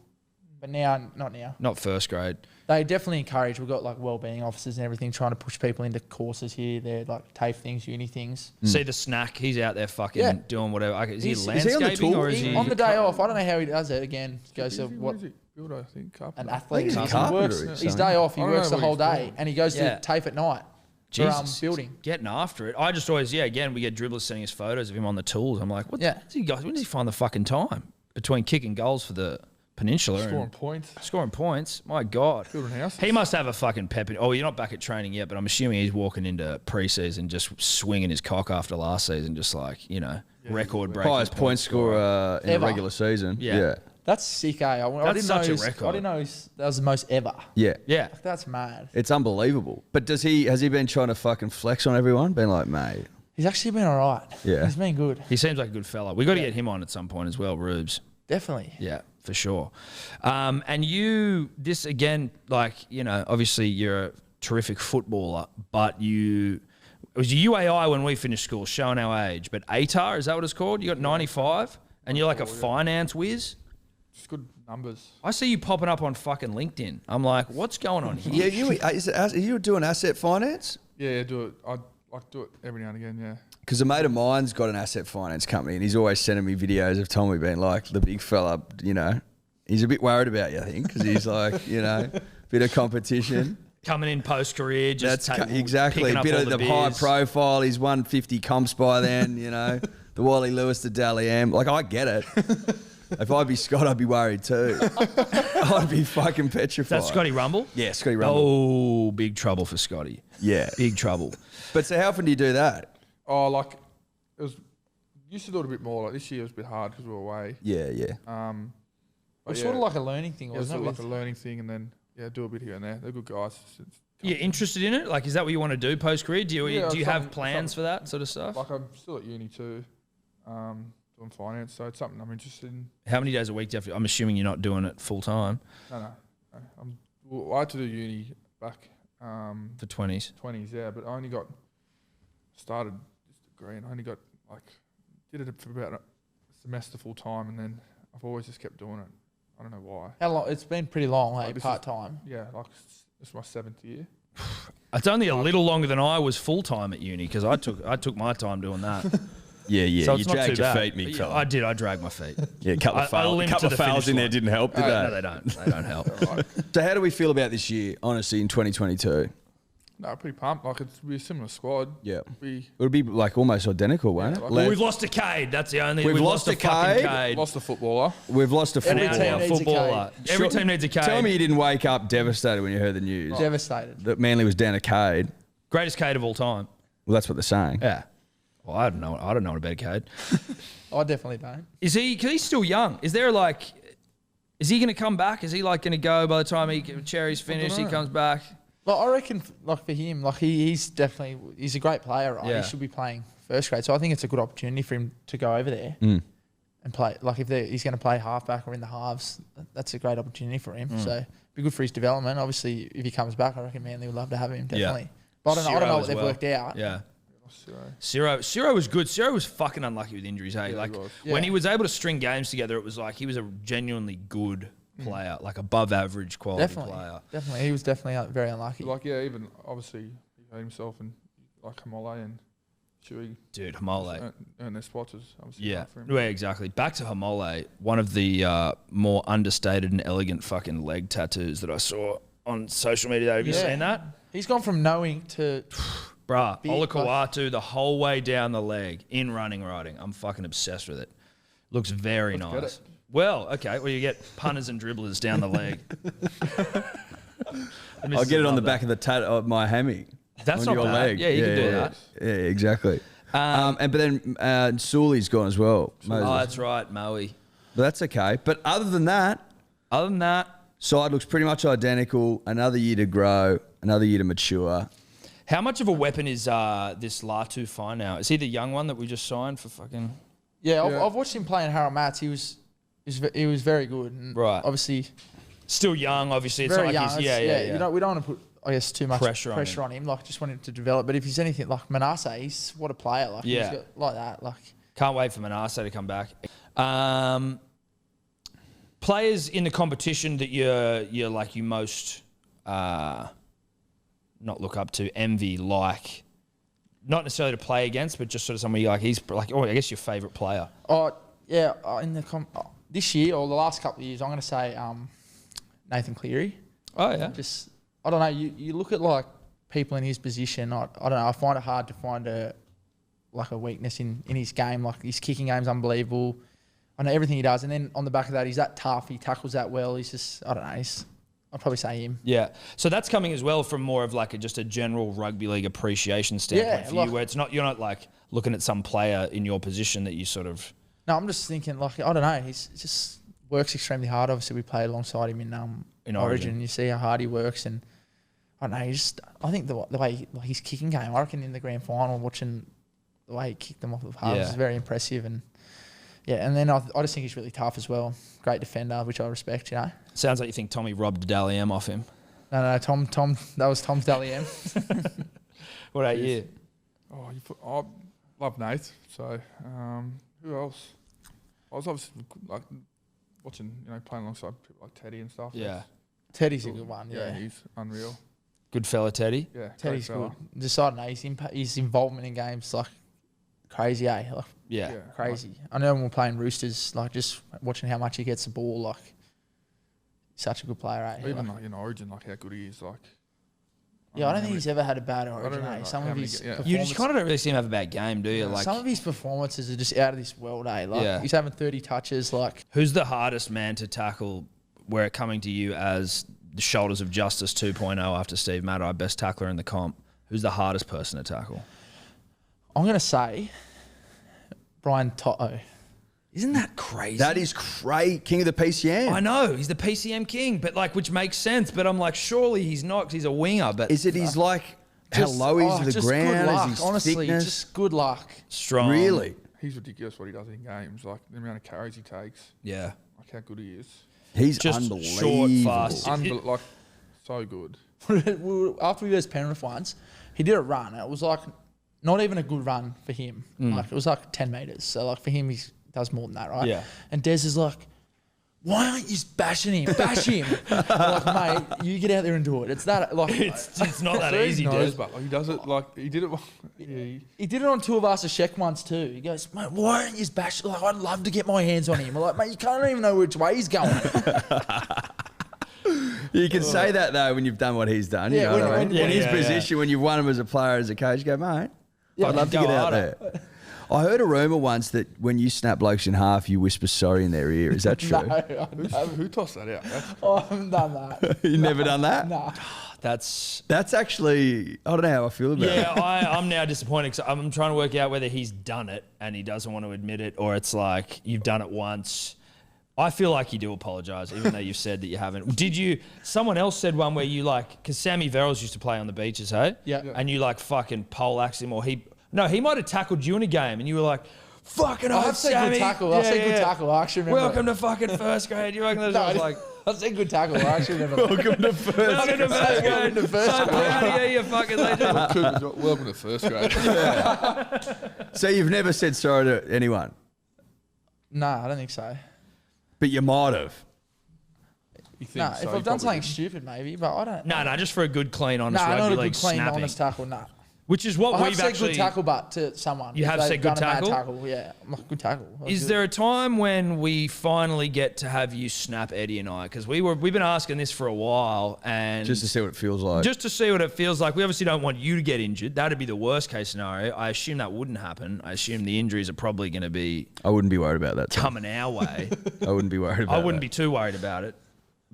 But now, not now. Not first grade. They definitely encourage. We've got like wellbeing officers and everything trying to push people into courses here. They're like TAFE things, uni things. See the snack. He's out there fucking Yeah. doing whatever. Is he Is he on the landscaping tour? or is he? On the day off, I don't know how he does it. Again, goes to What what is it? Builder, I think. an Carpenter. athlete. he's a He carpenter works or his something. day off. He I don't works know the what whole he's day, doing. and he goes Yeah. to TAFE at night. Jesus, For, building. getting after it. I just always, again, we get dribblers sending us photos of him on the tools. I'm like, what? Yeah. When does he find the fucking time between kicking goals for the Peninsula Scoring and points. scoring points? My God. Building houses. He must have a fucking pep in. Oh, you're not back at training yet, but I'm assuming he's walking into pre-season just swinging his cock after last season, just like, record breaking. Highest point scorer in a Ever. regular season. Yeah. Yeah. That's sick, eh? I That's didn't such a know. record. I didn't know that was the most ever. Yeah. Yeah. That's mad. It's unbelievable. But has he been trying to fucking flex on everyone? Been like, mate. He's actually been all right. Yeah. He's been good. He seems like a good fella. We got to get him on at some point as well, Rubes. Definitely. Yeah, for sure. And you, this again, like, obviously you're a terrific footballer, but it was UAI when we finished school, showing our age, but ATAR, is that what it's called? You got 95 and you're like a finance whiz? Just good numbers. I see you popping up on fucking LinkedIn. I'm like, what's going on here? Yeah, you doing asset finance? Yeah, do it. I like do it every now and again, yeah. Because a mate of mine's got an asset finance company and he's always sending me videos of Tommy being like, the big fella, he's a bit worried about you, I think, because he's like, bit of competition. Coming in post-carear, just Exactly. picking up Bit all of the beers. high profile. He's won 50 comps by then, the Wally Lewis to Dally M. Like, I get it. If I'd be Scott, I'd be worried too. I'd be fucking petrified. That's Scotty Rumble? Yeah, Scotty Rumble. Oh, big trouble for Scotty. Yeah. Big trouble. But so how often do you do that? Oh, like it was. Used to do it a bit more. Like this year, it was a bit hard because we were away. Yeah. But It's yeah, sort of like a learning thing, yeah, it's wasn't sort it? of like a learning thing, and then do a bit here and there. They're good guys. You're interested in it? Like, is that what you want to do post-career? Do you Yeah, have something- plans for that sort of stuff? Like I'm still at uni too, doing finance, so it's something I'm interested in. How many days a week do you have to? I'm assuming you're not doing it full-time No. I had to do uni back for 20s. 20s, yeah, but I only got started this degree, and I only got did it for about a semester full time, and then I've always just kept doing it. I don't know why. How long? It's been pretty long, Like, hey, this is- part time. Yeah, like this is my 7th year. It's only a little longer than I was full-time at uni because I took my time doing that. Yeah. So you it's not dragged too your bad. feet, big Yeah, fella. I did. I dragged my feet. Yeah, a couple of I limped to the fouls finish in there line. didn't help, did No, they? they don't. They don't help. So how do we feel about this year, honestly, in 2022? No, pretty pumped. Like it's be a similar squad. Yeah. We It'll be like almost identical, won't it? like- Well, we've lost a Cade. That's the only. We've lost a a fucking Cade. Cade. lost a footballer. We've lost a Every footballer. team needs a footballer. Cade. Every team needs a Cade. Tell me you didn't wake up devastated when you heard the news Devastated. that Manly was down a Cade. Greatest Cade of all time. Well, that's what they're saying. Yeah. Well, I don't know. I don't know about a Cade. I definitely don't. Is he? Because he's still young. Is there like? Is he going to come back? Is he like going to go by the time Cherry's finished? He comes back. Like, I reckon, like for him, like he's a great player, right? Yeah. He should be playing first grade, so I think it's a good opportunity for him to go over there and play. Like if he's going to play halfback or in the halves, that's a great opportunity for him. So be good for his development. Obviously, if he comes back, I reckon Manly would love to have him definitely. Yeah. But I don't know what they've well. worked out. Yeah. Ciro was good. Ciro was fucking unlucky with injuries. Hey, when he was able to string games together, it was like he was a genuinely good player, like above average quality player. Definitely, he was definitely very unlucky. Like even obviously he hurt himself and like Hamole and Shuey. Dude, Hamole. Earn their spots was obviously hard for him. Yeah, exactly. Back to Hamole, one of the more understated and elegant fucking leg tattoos that I saw on social media. Have you seen that? He's gone from knowing to Bruh, Olakau'atu the whole way down the leg in running riding. I'm fucking obsessed with it. Looks very nice. Well, okay. Well, you get punters and dribblers down the leg. I'll get it on the back of the of my hammy. That's on not your bad. leg. Yeah, you can do that. Yeah, exactly. But then Sully's gone as well. Moses. Oh, that's right, Maui. But that's okay. But other than that, side looks pretty much identical. Another year to grow. Another year to mature. How much of a weapon is this Latu Fine now? Is he the young one that we just signed for fucking? Yeah, I've watched him play in Harold Mats. He was very good. And right. Obviously, still young. Obviously, it's very not like young. he's You know, we don't want to put, I guess, too much pressure on him. Like, just want him to develop. But if he's anything like Manasseh, he's what a player. Like, he's got, like that. Like, can't wait for Manasseh to come back. Players in the competition that you're like you most not look up to, envy, like, not necessarily to play against, but just sort of somebody like he's like, I guess your favourite player. Oh yeah, in the this year or the last couple of years, I'm going to say Nathan Cleary. Oh yeah. Just I don't know. You look at like people in his position. I don't know. I find it hard to find a weakness in his game. Like his kicking game's unbelievable. I know everything he does, and then on the back of that, he's that tough. He tackles that well. He's just I don't know. I'd probably say him. Yeah. So that's coming as well from more of like just a general rugby league appreciation standpoint for you, where you're not like looking at some player in your position that you sort of. No, I'm just thinking like I don't know. He's just works extremely hard. Obviously, we played alongside him in Origin. You see how hard he works, and I don't know. I think the way like his kicking game. I reckon in the grand final, watching the way he kicked them off of halves is very impressive, and and then I just think he's really tough as well. Great defender, which I respect. You know. Sounds like you think Tommy robbed Dally M off him. No, Tom. That was Tom's Dally M. What about you? I love Nate. So who else? I was obviously like watching, playing alongside people like Teddy and stuff. Yeah. Teddy's a good one. Yeah, he's unreal. Good fella, Teddy. Yeah, Teddy's good. Just I don't know, his involvement in games like crazy, eh? Like, crazy. I know when we're playing Roosters, like just watching how much he gets the ball, like such a good player, eh? Even like in Origin, like how good he is, like. I don't think he's ever had a bad Origin. Some of his you just kind of don't really see him have a bad game, do you? Like some of his performances are just out of this world, eh? Like he's having 30 touches. Like who's the hardest man to tackle? Where it coming to you as the shoulders of justice 2.0 after Steve Maddai, best tackler in the comp? Who's the hardest person to tackle? I'm gonna say Brian Toto. Isn't that crazy? That is crazy. King of the PCM. I know. He's the PCM king, but like, which makes sense. But I'm like, surely he's not because he's a winger. But is it he's like how low he's to the ground? Good luck, is his honestly, thickness? just good luck. Strong. Really? He's ridiculous what he does in games. Like the amount of carries he takes. Yeah. Like how good he is. He's just unbelievable. Short, fast. Like so good. After we did Penrith once, he did a run. It was like not even a good run for him. Like it was like 10 metres. So like for him, he does more than that, right? Yeah. And Des is like, why aren't you just bashing him? Bash him. Like, mate, you get out there and do it. It's that like it's not that easy, knows, dude. But like, he does it like he did it. He did it on two of us a Sheck once too. He goes, mate, why aren't you just bashing? Like, I'd love to get my hands on him. We're like, mate, you can't even know which way he's going. You can say that though when you've done what he's done. You know what I mean? In his position, when you've won him as a player, as a coach, you go, mate, I'd love to get out there. I heard a rumour once that when you snap blokes in half, you whisper sorry in their ear. Is that true? No, who tossed that out? I haven't done that. You never done that? No. That's actually, I don't know how I feel about it. Yeah, I'm now disappointed because I'm trying to work out whether he's done it and he doesn't want to admit it, or it's like you've done it once I feel like you do apologise, even though you've said that you haven't. Did you? Someone else said one where you like, because Sammy Verrills used to play on the beaches, hey? Yeah. And you like fucking poleaxed him, or he might have tackled you in a game, and you were like, fucking I've oath, said Sammy. good tackle. I've said good tackle. I actually remember. Welcome to fucking first grade. You reckon No, I was like, I've said good tackle. I actually remember. Welcome to first. welcome to first grade. Welcome to first So grade. proud of you, you fucking legend. Welcome to first grade. So you've never said sorry to anyone, Nah, I don't think so. but you might have. You think Nah, so? if You I've done probably something didn't. stupid, maybe, but I don't. No, just for a good, clean, honest Nah, rugby not a league good, clean, snapping. honest tackle. Nah. Which is what I have we've said actually... good tackle, but to someone. You if have they've said good done a bad tackle? tackle? Yeah, I'm like, good tackle. That was Is good. there a time when we finally get to have you snap Eddie and I? Because we've been asking this for a while, and Just to see what it feels like. just to see what it feels like. We obviously don't want you to get injured. That'd be the worst case scenario. I assume that wouldn't happen. I assume the injuries are probably going to be I wouldn't be worried about that. Tom. coming our way. I wouldn't be worried about I wouldn't that. be too worried about it.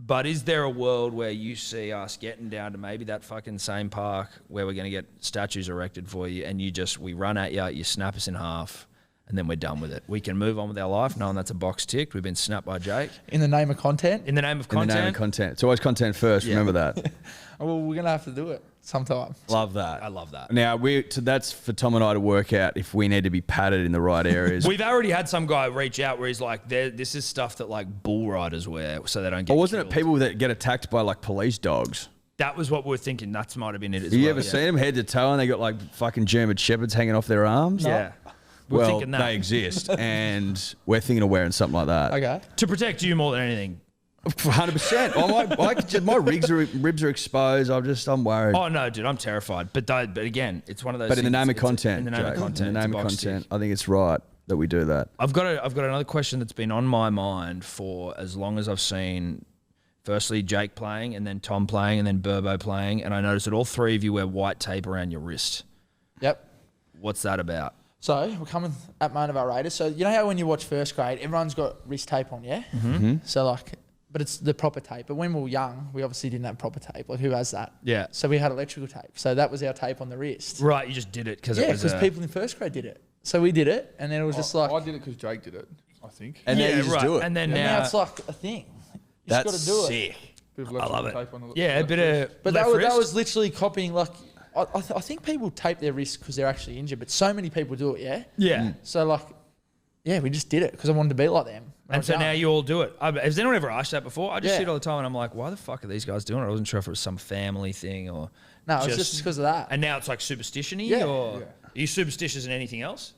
But is there a world where you see us getting down to maybe that fucking same park where we're going to get statues erected for you, and we run at you snap us in half, and then we're done with it? We can move on with our life knowing that's a box ticked. We've been snapped by Jake. In the name of content? In the name of In the content. name of content. It's always content first. Yeah. Remember that. Well, we're going to have to do it sometime. Love that. I love that. Now, that's for Tom and I to work out if we need to be padded in the right areas. We've already had some guy reach out where he's like, this is stuff that like bull riders wear so they don't get Or wasn't killed. it people that get attacked by like police dogs? That was what we were thinking. That might have been it as Have you well. ever yeah. seen them head to toe and they got like fucking German shepherds hanging off their arms? Yeah. We're Well, thinking that. they exist, and we're thinking of wearing something like that. Okay. To protect you more than anything. 100%. My ribs are exposed. I'm worried. Oh, no, dude, I'm terrified. But again, it's one of those But in the things- name of it's- content, In the name of Jake, content. in the it's a name of box content, tick. I think it's right that we do that. I've got another question that's been on my mind for as long as I've seen, firstly, Jake playing, and then Tom playing, and then Burbo playing. And I noticed that all three of you wear white tape around your wrist. Yep. What's that about? So we're coming at moment of our Raiders. So you know how when you watch first grade, everyone's got wrist tape on, yeah? Mm-hmm. So like, but it's the proper tape. But when we were young, we obviously didn't have proper tape. Like who has that? Yeah. So we had electrical tape. So that was our tape on the wrist. Right, you just did it because Yeah, it was because people in first grade did it. So we did it, and then it was just like, I did it because Jake did it, I think. And yeah, now you just right. do it. And then and now now, it's like a thing. You That's just got to do it. sick. Bit of I love electrical it. tape on the Yeah, a left bit wrist. of But left that wrist. was literally copying like, I think people tape their wrists because they're actually injured, but so many people do it, yeah? Yeah. So like, yeah, we just did it because I wanted to be like them. when I And was so young. now you all do it. Has anyone ever asked that before? I just Yeah. see it all the time, and I'm like, why the fuck are these guys doing it? I wasn't sure if it was some family thing or. No, it's just because of that. And now it's like superstition-y, Yeah. or Yeah. are you superstitious in anything else?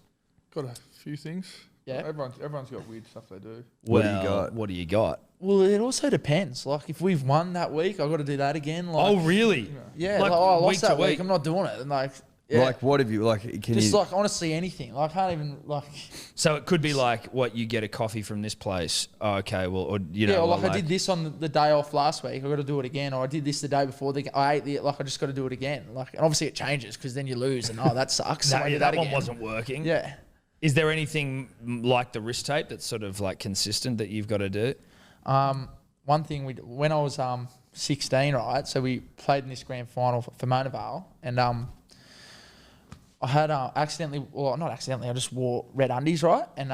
Got a few things. Yeah. Everyone's got weird stuff they do. What do you got? What do you got? Well, it also depends. Like, if we've won that week, I've got to do that again. Like, Oh, really? yeah. like Like, oh, I week lost to that week. week. I'm not doing it. And like, yeah. Like, what have you, like, can just you, like, honestly, anything. Like, I can't even, like, So it could be like, what, you get a coffee from this place. Oh, okay, well, or, you yeah, know. or well, like, I did this on the day off last week. I've got to do it again. Or I did this the day before. I ate the, like, I just got to do it again. Like, and obviously it changes because then you lose and, oh, that sucks. So I do that one again. wasn't working. Yeah. Is there anything like the wrist tape that's sort of like consistent that you've got to do? One thing when I was 16, right? So we played in this grand final for Mona Vale, and I had not accidentally, I just wore red undies, right? And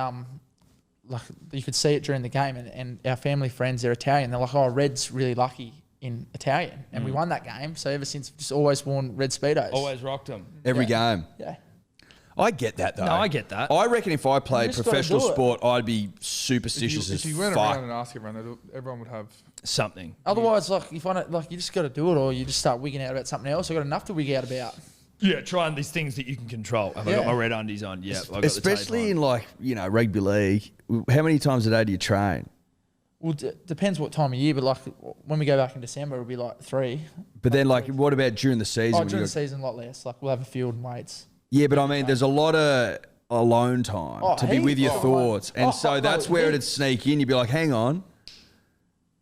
like you could see it during the game, and our family friends, they're Italian. They're like, oh, red's really lucky in Italian, and we won that game. So ever since, just always worn red speedos. Always rocked them. every game? Yeah. I get that, though. No, I get that. I reckon if I played just gotta professional do it. sport, I'd be superstitious If you as went fuck. around and asked everyone would have. Something. Otherwise, like if I don't, like you just got to do it, or you just start wigging out about something else. I got enough to wig out about. Yeah, trying these things that you can control. Have I got Yeah. my red undies on? Yeah, I've got Especially the in, like, you know, rugby league. How many times a day do you train? Well, depends what time of year, but like when we go back in December, it'll be like 3. But then, like, what about during the season? Oh, when you during the got- season, a lot less. Like we'll have a field and weights. Yeah, but I mean, there's a lot of alone time Oh, to be with your heaps. thoughts. And Oh, so that's oh, where it'd heaps. sneak in. You'd be like, hang on,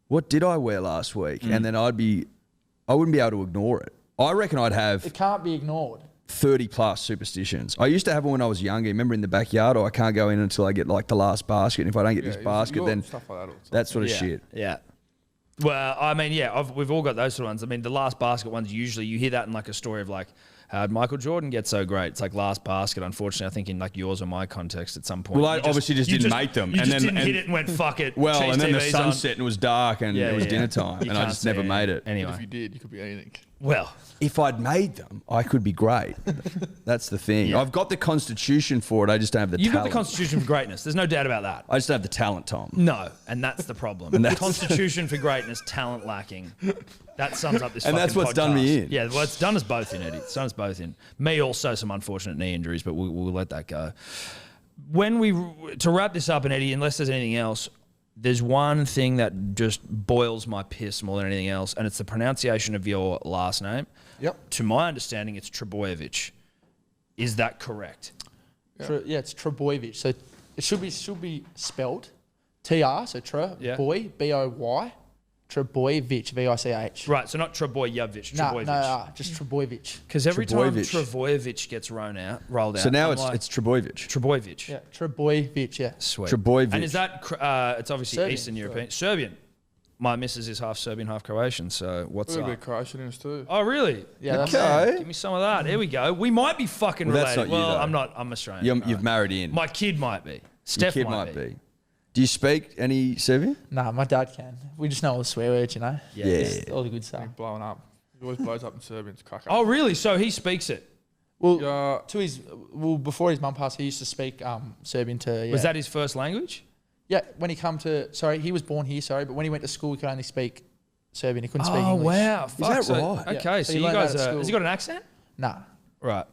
what did I wear last week? And then I wouldn't be able to ignore it. I reckon I'd have It can't be ignored. 30 plus superstitions. I used to have them when I was younger. Remember in the backyard, I can't go in until I get like the last basket. And if I don't get this basket, then stuff like that. that sort of yeah. shit. Yeah. Well, I mean, yeah, we've all got those sort of ones. I mean, the last basket ones, usually you hear that in like a story of like, how did Michael Jordan get so great? It's like last basket. Unfortunately, I think in like yours or my context at some point. Well, I obviously just didn't make them. You just didn't hit it and went, fuck it. Well, cheese and then the TV's sun on. set and it was dark and it was dinner time. You And I can't just see never made it. But Anyway. if you did, you could be anything. Well, If I'd made them, I could be great. That's the thing. Yeah. I've got the constitution for it. I just don't have the you've got talent. the constitution for greatness. There's no doubt about that. I just don't have the talent, Tom. No, and that's the problem. The constitution for greatness, talent lacking. That sums up this And fucking that's what's podcast. done me in. Yeah, well, it's done us both in, Eddie. It's done us both in. Me also some unfortunate knee injuries, but we'll let that go. To wrap this up, and Eddie, unless there's anything else, there's one thing that just boils my piss more than anything else, and it's the pronunciation of your last name. Yep. To my understanding, it's Trbojevic. Is that correct? Yeah, it's Trbojevic. So it should be spelled TR, so boy, BOY, Trbojevic, VICH. Right, so not Trbojevic, Trbojevic. No, just Trbojevic. Because every time Trbojevic. Trbojevic gets rolled out. So now I'm it's Trbojevic. Trbojevic. Yeah, Trbojevic, yeah. Sweet. Trbojevic. And is that, it's obviously Serbian. Eastern European. Serbian. My missus is half Serbian, half Croatian, so what's A little bit up? of Croatian in us too. Oh, really? Yeah, that's Okay. Give me some of that. Here we go. We might be fucking Well, that's related. not you, Well, though. I'm not. I'm Australian. You've married in. My kid might be. Your Steph kid might be. Do you speak any Serbian? Nah, my dad can. We just know all the swear words, you know? Yeah. Just all the good stuff. He's blowing up. He always blows up in Serbian. It's cracker. Oh, really? So he speaks it. Well, Yeah. before his mum passed, he used to speak Serbian to. Yeah. Was that his first language? Yeah, when he come to. Sorry, he was born here. Sorry, but when he went to school, he could only speak Serbian. He couldn't speak Oh, English. wow. Fuck, that so- right? Yeah. Okay, So so he you learned guys that at has school. he got an accent? Nah, Right.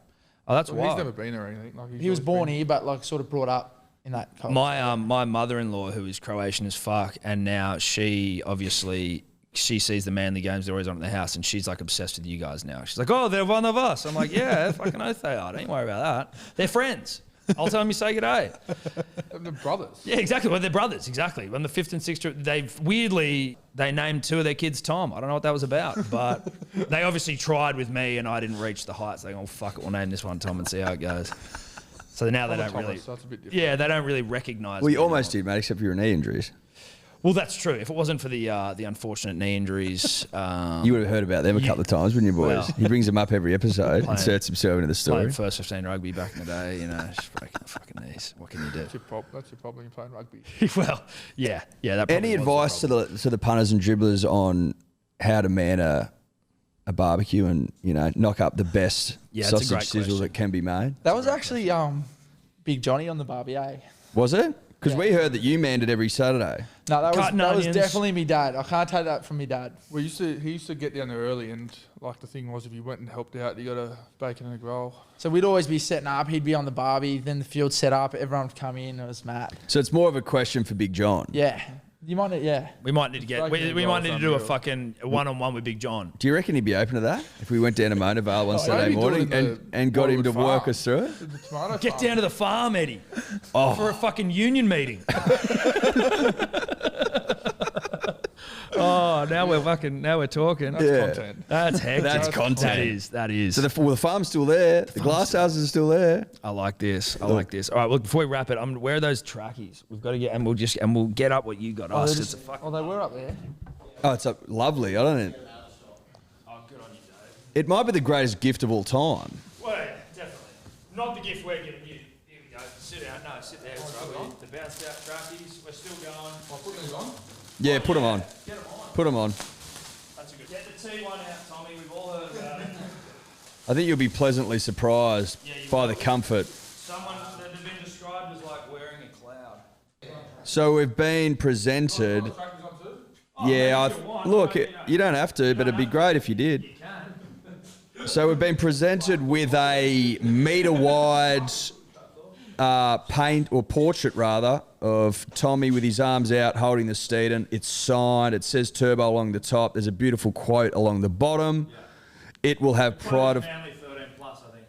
Oh, that's Well, wild. he's never been or anything. Like he was always born been- here, but like sort of brought up in that culture. My mother-in-law, who is Croatian as fuck, and now she sees the Manly games they're always on at the house, and she's like obsessed with you guys now. She's like, oh, they're one of us. I'm like, yeah, fucking oath they are. Don't worry about that. They're friends. I'll tell them you say g'day. The brothers. Yeah, exactly. Well, they're brothers. Exactly. When the fifth and sixth, they named two of their kids Tom. I don't know what that was about, but they obviously tried with me, and I didn't reach the heights. They go, oh fuck it, we'll name this one Tom and see how it goes. So now they I'm a don't Thomas, really. so that's a bit different. Yeah, they don't really recognise. Well, me you almost anymore. did, mate, except for your knee injuries. Well, that's true. If it wasn't for the unfortunate knee injuries, You would have heard about them a couple of times, wouldn't you, boys? Well- He brings them up every episode, Playing- inserts himself into the story. playing first 15 rugby back in the day, just breaking the fucking knees. What can you do? That's your problem. You're playing rugby. Well, yeah. That probably Any was the advice to the punters and dribblers on how to man a barbecue and knock up the best Yeah, it's a sausage great sizzle question. that can be made? That was actually Big Johnny on the barbie, eh? Was it? Because Yeah. we heard that you manned it every Saturday. No, that Cutting was onions. definitely me dad. I can't take that from me dad. He used to get down there early, and like the thing was, if you went and helped out, you got a bacon and a grill. So we'd always be setting up. He'd be on the barbie. Then the field set up. Everyone would come in. It was mad. So it's more of a question for Big John. Yeah. You might, yeah. We might need to get. Breaking We the might need to rules do a unreal. fucking one-on-one with Big John. Do you reckon he'd be open to that if we went down to Mona Vale one Saturday maybe do it morning in and got him to Wildwood work Farm. us through it? The tomato Get farm. down to the farm, Eddie, for a fucking union meeting. Oh, now we're talking. That's Yeah. content. That's hectic. That's content. That is. So the farm's still there. The glass houses are still there. I like this. All right, well, before we wrap it, where are those trackies? We've got to get, and we'll get up what you got us. It's a fucking. they were up there. Oh, it's lovely. I don't know. Oh, good on you, Dave. It might be the greatest gift of all time. Well, yeah, definitely. Not the gift we're giving you. Here we go. Sit down. No, sit there. It's lovely. The bounced out trackies. We're still going. I'll put these on. Yeah, put them on. Get them on. Put them on. That's a good. Get the T1 out, Tommy. We've all heard about it. I think you'll be pleasantly surprised Yeah, you by will. the comfort. Someone that has been described as like wearing a cloud. So we've been presented. Trackies on too. Yeah, if you want, look, I mean, you don't have to, but it'd be great if you did. You can. So we've been presented with a metre-wide paint or portrait rather of Tommy with his arms out holding the Steeden. It's signed. It says Turbo along the top. There's a beautiful quote along the bottom. It will have pride of. Family 13 plus, I think.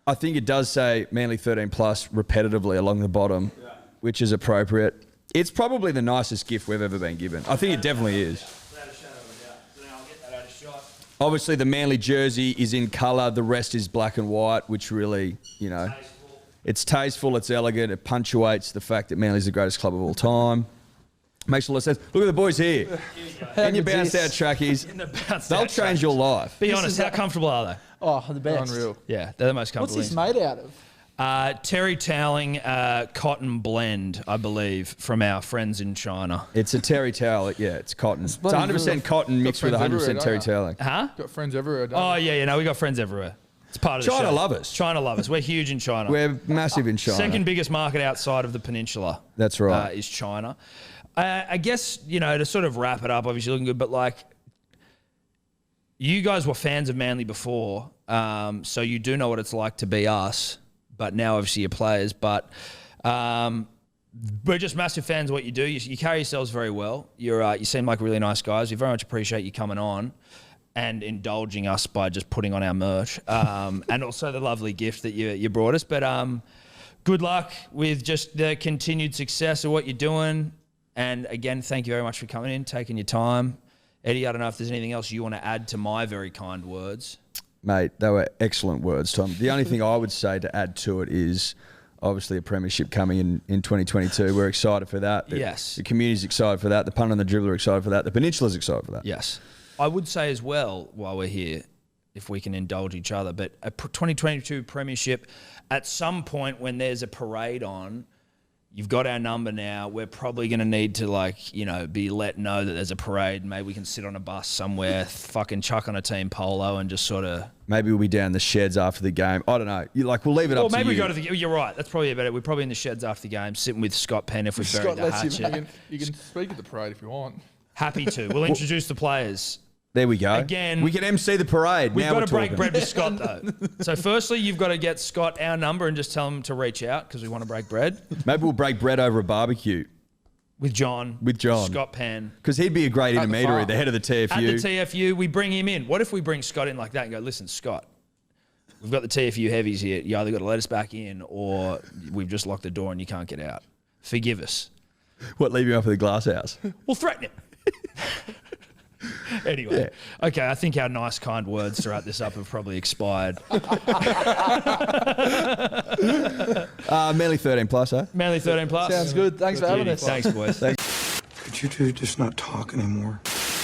I think it does say Manly 13 plus repetitively along the bottom, which is appropriate. It's probably the nicest gift we've ever been given. I think it definitely is. Without a shadow of a doubt. So now I'll get that out of shot. Obviously, the Manly jersey is in colour. The rest is black and white, which really, it's tasteful, it's elegant, it punctuates the fact that Manly's the greatest club of all time. Makes a lot of sense. Look at the boys here. In your bounced out trackies. They'll change your life. Be honest, how comfortable are they? Oh, the best. Unreal. Yeah, they're the most What's comfortable. this made out of? Terry toweling cotton blend, I believe, from our friends in China. It's a terry towel. Yeah, it's cotton. It's bloody 100% cotton mixed with friends 100% everywhere, terry don't you? toweling. Huh? Got friends everywhere. Don't Oh, you? yeah, we got friends everywhere. It's part of the China show. love us. China love us. We're huge in China. We're massive in China. Second biggest market outside of the peninsula. That's right. Is China. I guess, to sort of wrap it up, obviously looking good, but like, you guys were fans of Manly before, so you do know what it's like to be us, but now obviously you're players. But we're just massive fans of what you do. You carry yourselves very well. You seem like really nice guys. We very much appreciate you coming on and indulging us by just putting on our merch, and also the lovely gift that you brought us. But good luck with just the continued success of what you're doing. And again, thank you very much for coming in, taking your time. Eddie, I don't know if there's anything else you want to add to my very kind words. Mate, they were excellent words, Tom. The only thing I would say to add to it is obviously a premiership coming in 2022. We're excited for that. Yes. The community's excited for that. The punter and the dribbler are excited for that. The peninsula's excited for that. Yes. I would say as well, while we're here, if we can indulge each other, but a 2022 premiership, at some point when there's a parade on, you've got our number now. We're probably going to need to be let know that there's a parade. Maybe we can sit on a bus somewhere, fucking chuck on a team polo and just sort of... Maybe we'll be down the sheds after the game. I don't know. We'll leave it up to you. Or maybe we go to the... You're right. That's probably better. We're probably in the sheds after the game, sitting with Scott Penn if we've buried the hatchet. You can speak at the parade if you want. Happy to. We'll introduce the players. There we go. Again, we can MC the parade. We've now got we're to break talking. bread with Scott, though. So firstly, you've got to get Scott our number and just tell him to reach out because we want to break bread. Maybe we'll break bread over a barbecue. With John. Scott Penn. Because he'd be a great intermediary, the head of the TFU. At the TFU, we bring him in. What if we bring Scott in like that and go, listen, Scott, we've got the TFU heavies here. You either got to let us back in or we've just locked the door and you can't get out. Forgive us. What, leave you up at the glass house? We'll threaten him. Anyway, okay, I think our nice, kind words to wrap this up have probably expired. Manly 13 plus, eh? Manly 13 plus. Sounds good. Thanks for having us. Thanks, boys. Could you two just not talk anymore?